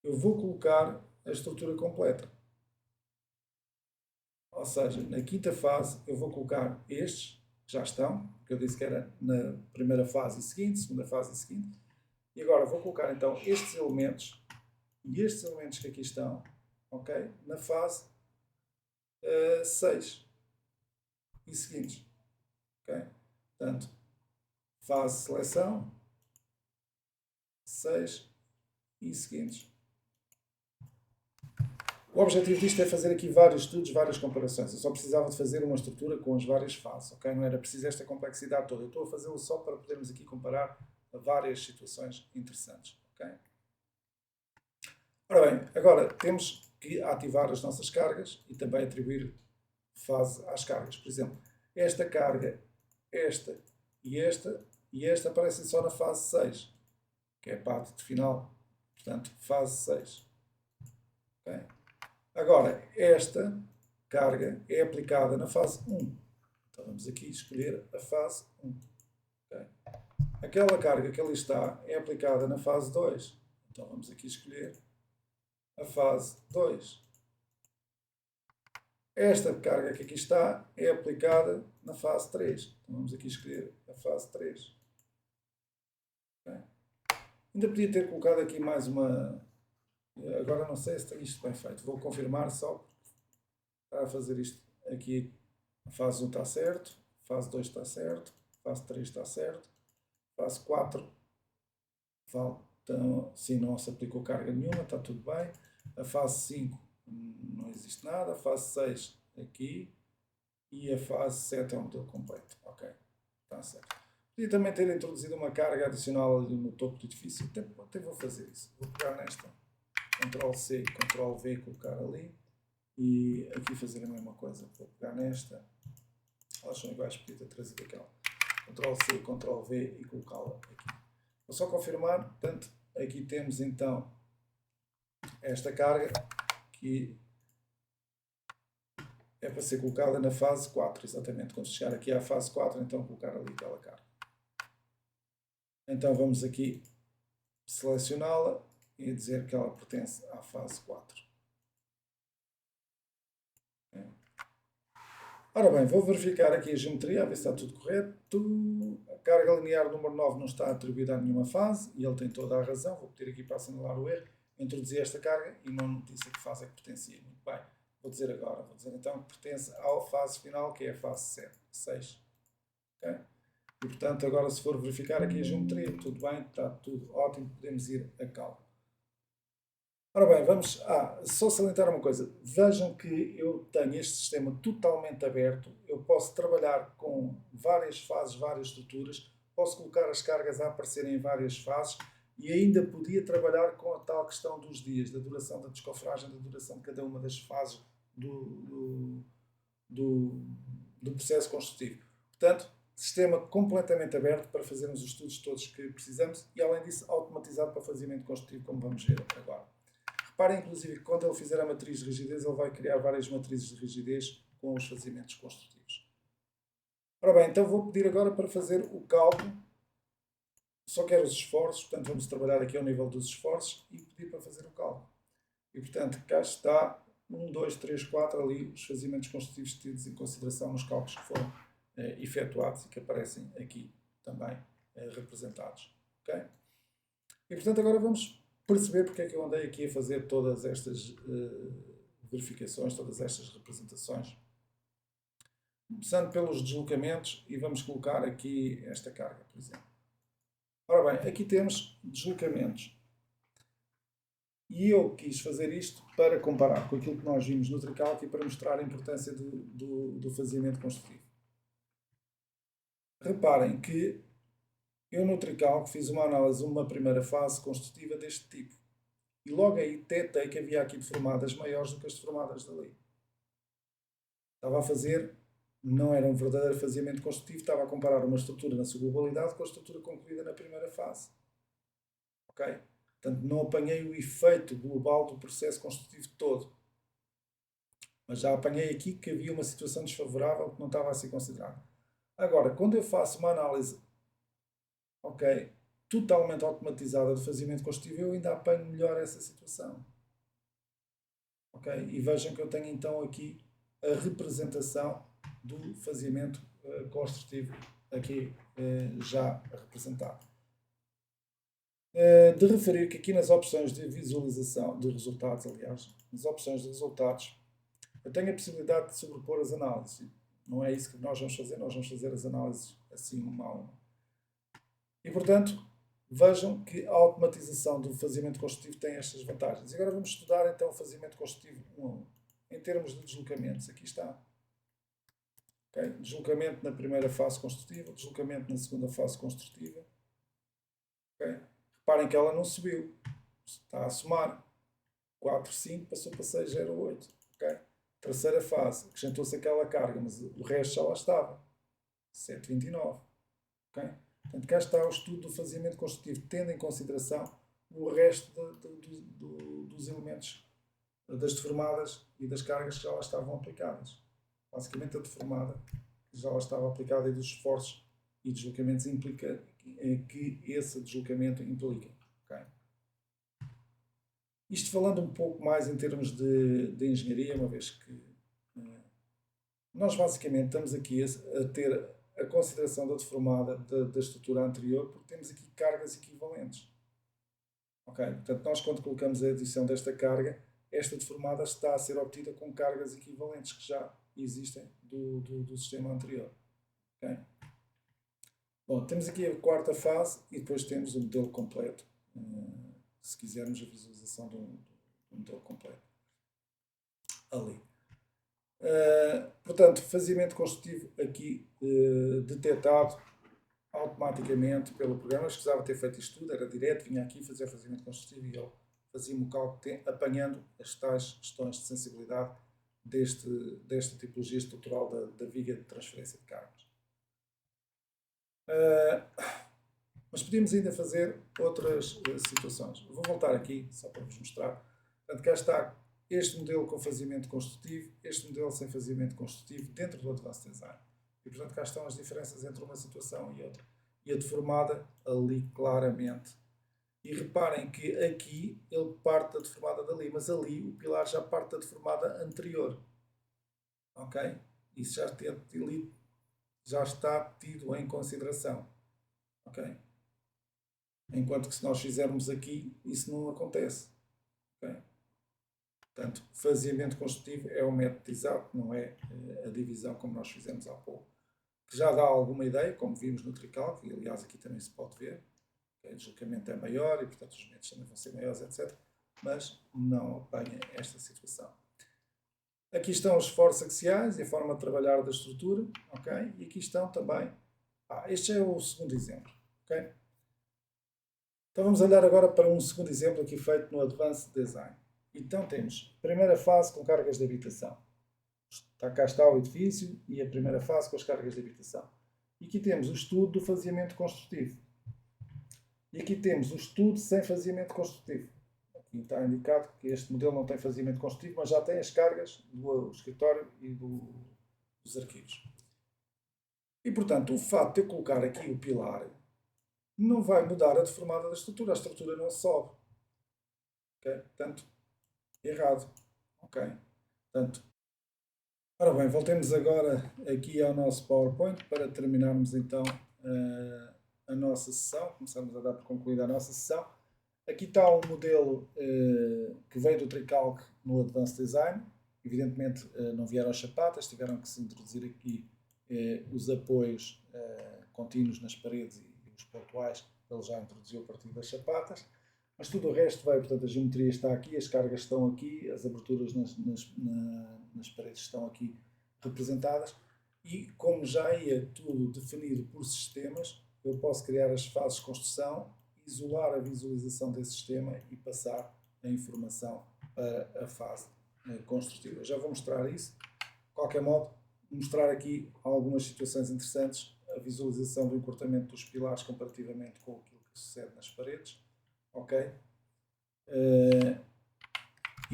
eu vou colocar a estrutura completa. Ou seja, na quinta fase eu vou colocar estes, que já estão, que eu disse que era na primeira fase e seguinte, segunda fase e seguinte. E agora vou colocar então estes elementos e estes elementos que aqui estão, okay, na fase 6 e seguintes. Okay? Portanto, fase seleção, 6 e seguintes. O objetivo disto é fazer aqui vários estudos, várias comparações. Eu só precisava de fazer uma estrutura com as várias fases, ok? Não era preciso esta complexidade toda. Eu estou a fazê-lo só para podermos aqui comparar várias situações interessantes, ok? Ora bem, agora temos que ativar as nossas cargas e também atribuir fase às cargas. Por exemplo, esta carga, esta e esta aparecem só na fase 6, que é a parte final, portanto, fase 6. Okay? Agora, esta carga é aplicada na fase 1. Então vamos aqui escolher a fase 1. Okay? Aquela carga que ali está é aplicada na fase 2. Então vamos aqui escolher a fase 2. Esta carga que aqui está é aplicada na fase 3. Então vamos aqui escolher a fase 3. Okay? Ainda podia ter colocado aqui mais uma... Agora não sei se tem isto bem feito. Vou confirmar só para fazer isto aqui. A fase 1 está certo, fase 2 está certo, fase 3 está certo, fase 4 então, sim, não se aplicou carga nenhuma, está tudo bem. A fase 5 não existe nada, a fase 6 aqui e a fase 7 é um modelo completo. Ok, está certo. Podia também ter introduzido uma carga adicional ali no topo do edifício. Até vou fazer isso. Vou pegar nesta. Ctrl+C, Ctrl+V, colocar ali e aqui fazer a mesma coisa. Vou pegar nesta, elas são iguais, podia ter trazido aquela. Ctrl+C, Ctrl+V e colocá-la aqui. Vou só confirmar, portanto, aqui temos então esta carga que é para ser colocada na fase 4, exatamente. Quando chegar aqui à fase 4, então colocar ali aquela carga. Então vamos aqui selecioná-la e dizer que ela pertence à fase 4. Ora bem, vou verificar aqui a geometria, a ver se está tudo correto. A carga linear número 9 não está atribuída a nenhuma fase, e ele tem toda a razão. Vou pedir aqui para assinalar o erro. Introduzi esta carga e não disse a que fase é que pertencia. Muito bem, vou dizer agora. Vou dizer então que pertence à fase final, que é a fase 6. Okay? E portanto, agora se for verificar aqui a geometria, tudo bem, está tudo ótimo, podemos ir a cálculo. Ora bem, vamos só salientar uma coisa. Vejam que eu tenho este sistema totalmente aberto. Eu posso trabalhar com várias fases, várias estruturas. Posso colocar as cargas a aparecerem em várias fases e ainda podia trabalhar com a tal questão dos dias, da duração da descofragem, da duração de cada uma das fases do processo construtivo. Portanto, sistema completamente aberto para fazermos os estudos todos que precisamos e, além disso, automatizado para fazimento construtivo, como vamos ver agora. Reparem, inclusive, que quando ele fizer a matriz de rigidez, ele vai criar várias matrizes de rigidez com os fazimentos construtivos. Ora bem, então vou pedir agora para fazer o cálculo. Só quero os esforços, portanto vamos trabalhar aqui ao nível dos esforços e pedir para fazer o cálculo. E, portanto, cá está 1, 2, 3, 4 ali os fazimentos construtivos tidos em consideração nos cálculos que foram efetuados e que aparecem aqui também representados. Okay? E, portanto, agora vamos perceber porque é que eu andei aqui a fazer todas estas verificações, todas estas representações. Começando pelos deslocamentos e vamos colocar aqui esta carga, por exemplo. Ora bem, aqui temos deslocamentos. E eu quis fazer isto para comparar com aquilo que nós vimos no tricalco e para mostrar a importância do fazimento construtivo. Reparem que eu no tricalco fiz uma análise, uma primeira fase construtiva deste tipo. E logo aí detectei que havia aqui deformadas maiores do que as deformadas dali. Estava a fazer, não era um verdadeiro faziamento construtivo, estava a comparar uma estrutura na sua globalidade com a estrutura concluída na primeira fase. Ok? Portanto, não apanhei o efeito global do processo construtivo todo. Mas já apanhei aqui que havia uma situação desfavorável que não estava a ser considerada. Agora, quando eu faço uma análise totalmente automatizada de fazimento construtivo, eu ainda apanho melhor essa situação. E vejam que eu tenho então aqui a representação do fazimento construtivo aqui já representado. De referir que aqui nas opções de visualização de resultados, aliás, nas opções de resultados, eu tenho a possibilidade de sobrepor as análises. Não é isso que nós vamos fazer as análises assim uma a uma. E, portanto, vejam que a automatização do fazimento construtivo tem estas vantagens. E agora vamos estudar então o fazimento construtivo 1 em termos de deslocamentos. Aqui está. Deslocamento na primeira fase construtiva, deslocamento na segunda fase construtiva. Reparem que ela não subiu. Está a somar. 4, 5 passou para 6, 0, 8. Terceira fase, acrescentou-se aquela carga, mas o resto já lá estava. 7, 29. Portanto, cá está o estudo do fazimento construtivo, tendo em consideração o resto dos elementos das deformadas e das cargas que já lá estavam aplicadas. Basicamente a deformada que já lá estava aplicada e dos esforços e deslocamentos implica que esse deslocamento implica. Isto falando um pouco mais em termos de engenharia, uma vez que nós basicamente estamos aqui a ter a consideração da deformada da estrutura anterior, porque temos aqui cargas equivalentes. Portanto, nós quando colocamos a adição desta carga, esta deformada está a ser obtida com cargas equivalentes que já existem do sistema anterior. Bom, temos aqui a quarta fase e depois temos o modelo completo, se quisermos a visualização do modelo completo. Ali. Portanto, fazimento construtivo aqui detectado automaticamente pelo programa. Eu escusava ter feito isto tudo, era direto, vinha aqui fazer fazimento construtivo e ele fazia-me o cálculo apanhando as tais questões de sensibilidade desta tipologia estrutural da viga de transferência de cargas. Mas podíamos ainda fazer outras situações. Vou voltar aqui só para vos mostrar. Portanto, cá está este modelo com faziamento construtivo, este modelo sem faziamento construtivo dentro do Advanced Design. E portanto cá estão as diferenças entre uma situação e outra. E a deformada ali claramente. E reparem que aqui ele parte da deformada dali, mas ali o pilar já parte da deformada anterior. Ok? Isso já está tido em consideração. Ok? Enquanto que se nós fizermos aqui, isso não acontece. Ok? Portanto, faziamento construtivo é o método exato, não é a divisão como nós fizemos há pouco. Que já dá alguma ideia, como vimos no Tricalc, e aliás aqui também se pode ver. O deslocamento é maior e, portanto, os momentos também vão ser maiores, etc. Mas não apanha esta situação. Aqui estão os esforços axiais e a forma de trabalhar da estrutura. Ok? E aqui estão também... este é o segundo exemplo. Ok? Então vamos olhar agora para um segundo exemplo aqui feito no Advanced Design. Então temos a primeira fase com cargas de habitação. Cá está o edifício e a primeira fase com as cargas de habitação. E aqui temos o estudo do faziamento construtivo. E aqui temos o estudo sem faziamento construtivo. Aqui está indicado que este modelo não tem faziamento construtivo, mas já tem as cargas do escritório e dos arquivos. E portanto, o fato de eu colocar aqui o pilar não vai mudar a deformada da estrutura. A estrutura não sobe. Ok? Portanto, errado. Ok? Portanto, ora bem, voltemos agora aqui ao nosso PowerPoint para terminarmos então a nossa sessão. Começamos a dar por concluída a nossa sessão. Aqui está um modelo que veio do Tricalc no Advanced Design. Evidentemente não vieram as chapatas, tiveram que se introduzir aqui os apoios contínuos nas paredes e os pontuais, ele já introduziu a partir das chapatas. Mas tudo o resto vai, portanto, a geometria está aqui, as cargas estão aqui, as aberturas nas paredes estão aqui representadas. E como já ia tudo definido por sistemas, eu posso criar as fases de construção, isolar a visualização desse sistema e passar a informação para a fase construtiva. Eu já vou mostrar isso. De qualquer modo, mostrar aqui algumas situações interessantes, a visualização do encurtamento dos pilares comparativamente com aquilo que sucede nas paredes. Ok?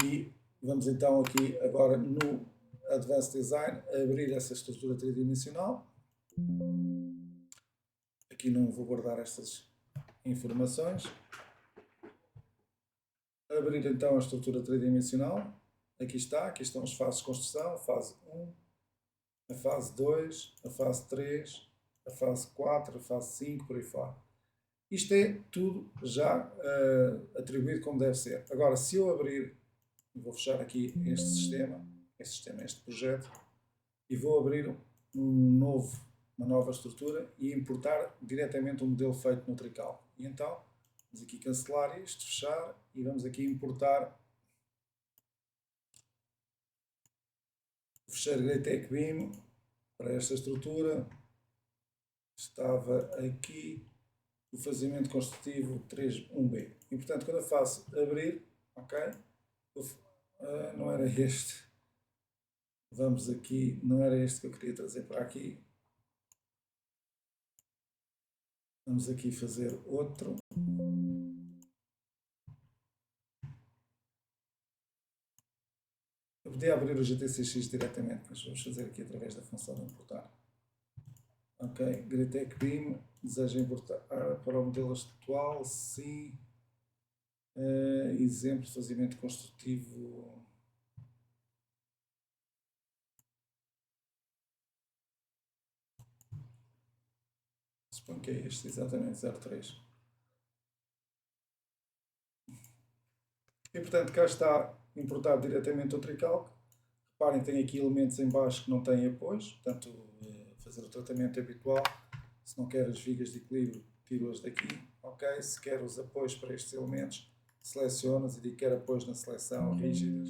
E vamos então aqui agora no Advanced Design abrir essa estrutura tridimensional. Aqui não vou guardar estas informações. Abrir então a estrutura tridimensional. Aqui estão as fases de construção, a fase 1, a fase 2, a fase 3, a fase 4, a fase 5, por aí fora. Isto é tudo já atribuído como deve ser. Agora, se eu abrir, vou fechar aqui este projeto, e vou abrir uma nova estrutura e importar diretamente o modelo feito no Tricalc. E então, vamos aqui cancelar isto, fechar, e vamos aqui importar. Fechar Greatech Beam para esta estrutura. Estava aqui o faziamento construtivo 3.1b. E portanto, quando eu faço abrir, ok? Não era este. Vamos aqui, não era este que eu queria trazer para aqui. Vamos aqui fazer outro. Eu podia abrir o GTCX diretamente, mas vamos fazer aqui através da função de importar. Ok, Greatech Beam, deseja importar para o modelo atual, sim. Exemplo de faziamento construtivo. Suponho que é este, exatamente, 03. E portanto, cá está importado diretamente o Tricalc. Reparem, tem aqui elementos em baixo que não têm apoios, portanto, fazer o tratamento habitual. Se não quer as vigas de equilíbrio, tiro-as daqui. Ok, se quer os apoios para estes elementos, selecionas e digo que quer apoios na seleção rígidas.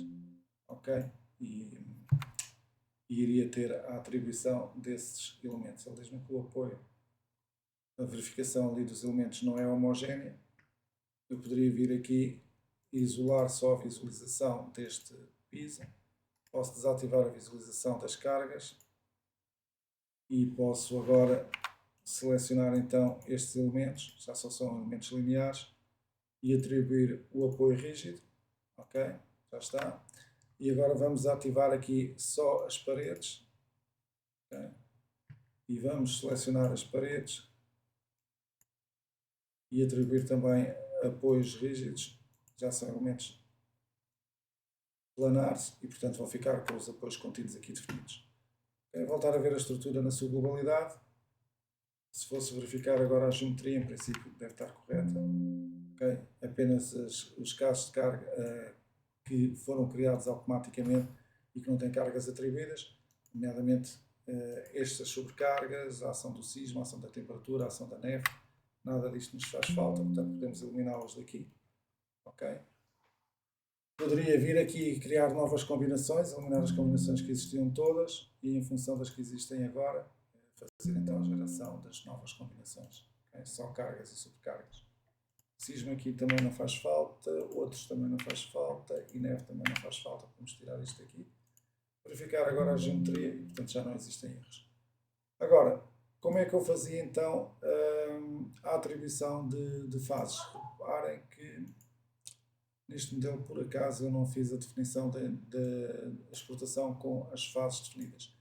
Ok, e iria ter a atribuição desses elementos. Ele diz-me que o apoio, a verificação ali dos elementos não é homogénea. Eu poderia vir aqui e isolar só a visualização deste piso. Posso desativar a visualização das cargas e posso agora selecionar então estes elementos, já só são elementos lineares, e atribuir o apoio rígido. Ok, já está. E agora vamos ativar aqui só as paredes. Okay? E vamos selecionar as paredes e atribuir também apoios rígidos. Já são elementos planares e, portanto, vão ficar com os apoios contínuos aqui definidos. Okay? Voltar a ver a estrutura na sua globalidade. Se fosse verificar agora a geometria, em princípio deve estar correta. Okay? Apenas os casos de carga que foram criados automaticamente e que não têm cargas atribuídas, nomeadamente estas sobrecargas, a ação do sismo, a ação da temperatura, a ação da neve, nada disto nos faz falta, portanto podemos eliminá-los daqui. Okay? Poderia vir aqui e criar novas combinações, eliminar as combinações que existiam todas e, em função das que existem agora, fazer então a geração das novas combinações. Okay? Só cargas e sobrecargas. Sismo aqui também não faz falta, outros também não faz falta e neve também não faz falta. Vamos tirar isto aqui. Verificar agora a geometria e, portanto, já não existem erros. Agora, como é que eu fazia então a atribuição de fases? Reparem que neste modelo, por acaso, eu não fiz a definição da exportação com as fases definidas.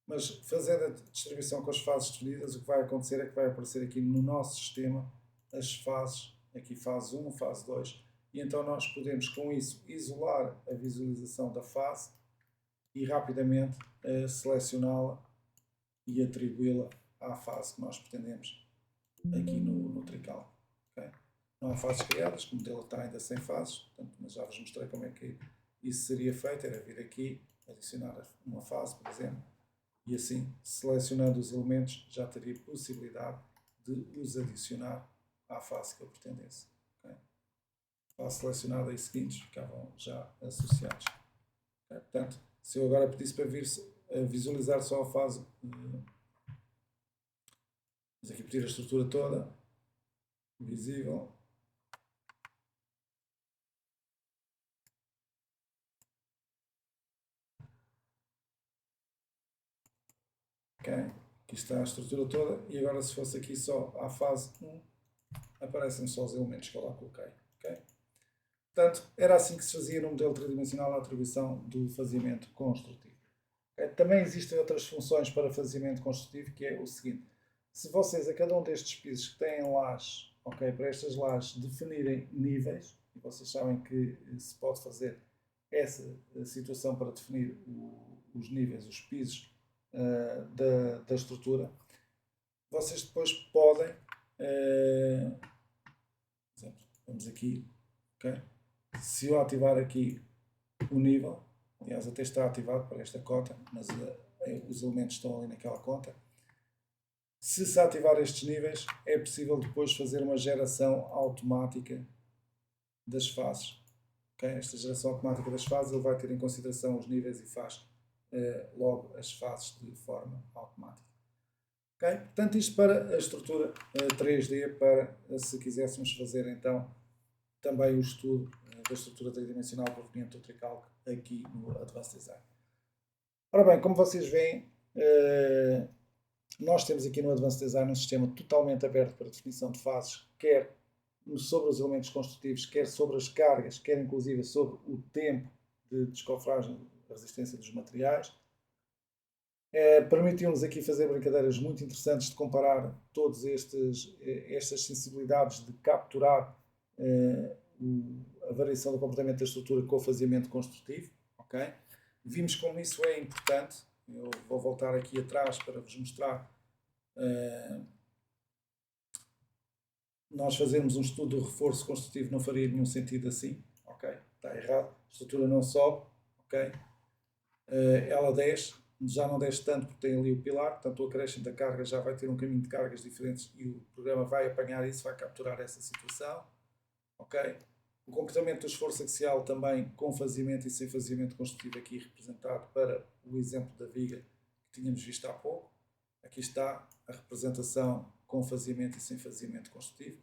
Mas fazendo a distribuição com as fases definidas, o que vai acontecer é que vai aparecer aqui no nosso sistema as fases, aqui fase 1, fase 2, e então nós podemos com isso isolar a visualização da fase e rapidamente selecioná-la e atribuí-la à fase que nós pretendemos aqui no Trical. Okay? Não há fases criadas, o modelo está ainda sem fases, portanto, mas já vos mostrei como é que isso seria feito, era vir aqui, adicionar uma fase, por exemplo, e assim, selecionando os elementos, já teria possibilidade de os adicionar à fase que eu pretendesse. Okay? A fase selecionada e seguintes ficavam já associados. Okay? Portanto, se eu agora pedisse para vir visualizar só a fase, vamos aqui pedir a estrutura toda, visível. Okay? Aqui está a estrutura toda e agora se fosse aqui só a fase 1, aparecem só os elementos que eu lá coloquei. Okay? Portanto, era assim que se fazia no modelo tridimensional a atribuição do faseamento construtivo. Okay? Também existem outras funções para faseamento construtivo, que é o seguinte: se vocês a cada um destes pisos que têm lajes, okay, para estas lajes definirem níveis, e vocês sabem que se pode fazer essa situação para definir os níveis, os pisos da estrutura, vocês depois podem, por exemplo, vamos aqui, okay? Se eu ativar aqui o nível, aliás até está ativado para esta cota, mas os elementos estão ali naquela conta. Se ativar estes níveis, é possível depois fazer uma geração automática das fases. Okay? Esta geração automática das fases, ele vai ter em consideração os níveis e faz logo as fases de forma automática. Okay? Portanto, isto para a estrutura 3D, para se quiséssemos fazer então também o estudo da estrutura tridimensional proveniente do Tricalc aqui no Advanced Design. Ora bem, como vocês veem, nós temos aqui no Advanced Design um sistema totalmente aberto para definição de fases, quer sobre os elementos construtivos, quer sobre as cargas, quer inclusive sobre o tempo de descofragem, a resistência dos materiais. Permitiu-nos aqui fazer brincadeiras muito interessantes de comparar todas estas sensibilidades de capturar a variação do comportamento da estrutura com o faseamento construtivo. Okay? Vimos como isso é importante. Eu vou voltar aqui atrás para vos mostrar. Nós fazermos um estudo do reforço construtivo não faria nenhum sentido assim. Okay? Está errado. A estrutura não sobe. Okay? Ela desce. Já não desce tanto porque tem ali o pilar. Portanto, o acréscimo da carga já vai ter um caminho de cargas diferentes e o programa vai apanhar isso, vai capturar essa situação. Okay? O comportamento do esforço axial também com faseamento e sem faseamento construtivo aqui representado para o exemplo da viga que tínhamos visto há pouco. Aqui está a representação com faseamento e sem faseamento construtivo.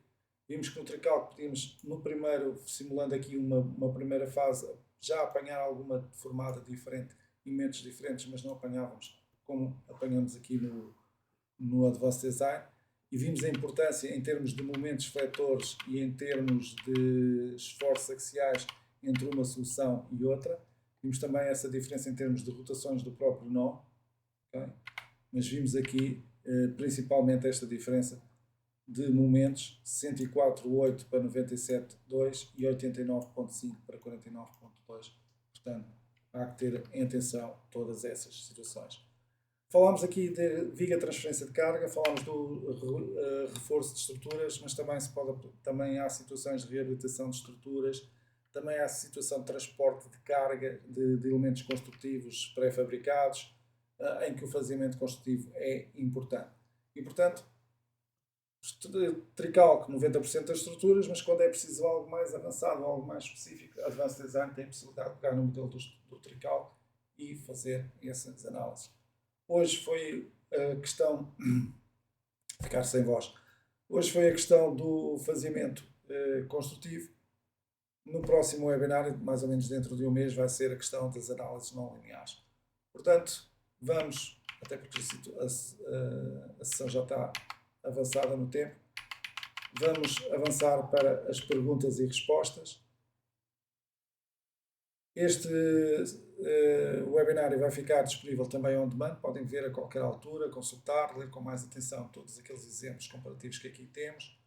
Vimos que no Tricalc podíamos, no primeiro, simulando aqui uma primeira fase, já apanhar alguma deformada diferente, elementos diferentes, mas não apanhávamos como apanhamos aqui no Advanced Design. E vimos a importância em termos de momentos fletores e em termos de esforços axiais entre uma solução e outra. Vimos também essa diferença em termos de rotações do próprio nó, okay? Mas vimos aqui principalmente esta diferença de momentos, 104.8 para 97.2 e 89.5 para 49.2. Portanto, há que ter em atenção todas essas situações. Falámos aqui de viga transferência de carga, falámos do reforço de estruturas, mas também há situações de reabilitação de estruturas, também há a situação de transporte de carga de elementos construtivos pré-fabricados, em que o faseamento construtivo é importante. E, portanto, Tricalc 90% das estruturas, mas quando é preciso algo mais avançado, algo mais específico, a Advanced Design tem a possibilidade de pegar no modelo do Tricalc e fazer essas análises. Hoje foi a questão, ficar sem voz, hoje foi a questão do faseamento construtivo. No próximo webinar, mais ou menos dentro de um mês, vai ser a questão das análises não lineares. Portanto, vamos, até porque a sessão já está avançada no tempo, vamos avançar para as perguntas e respostas. Este webinário vai ficar disponível também on demand, podem ver a qualquer altura, consultar, ler com mais atenção todos aqueles exemplos comparativos que aqui temos.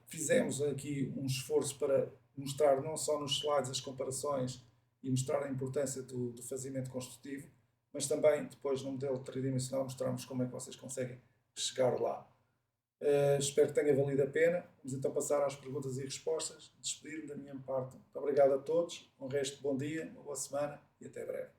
Fizemos aqui um esforço para mostrar não só nos slides as comparações e mostrar a importância do faseamento construtivo, mas também depois no modelo tridimensional mostrarmos como é que vocês conseguem chegar lá. Espero que tenha valido a pena. Vamos então passar às perguntas e respostas. Despedir-me da minha parte. Muito obrigado a todos. Um resto de bom dia, uma boa semana e até breve.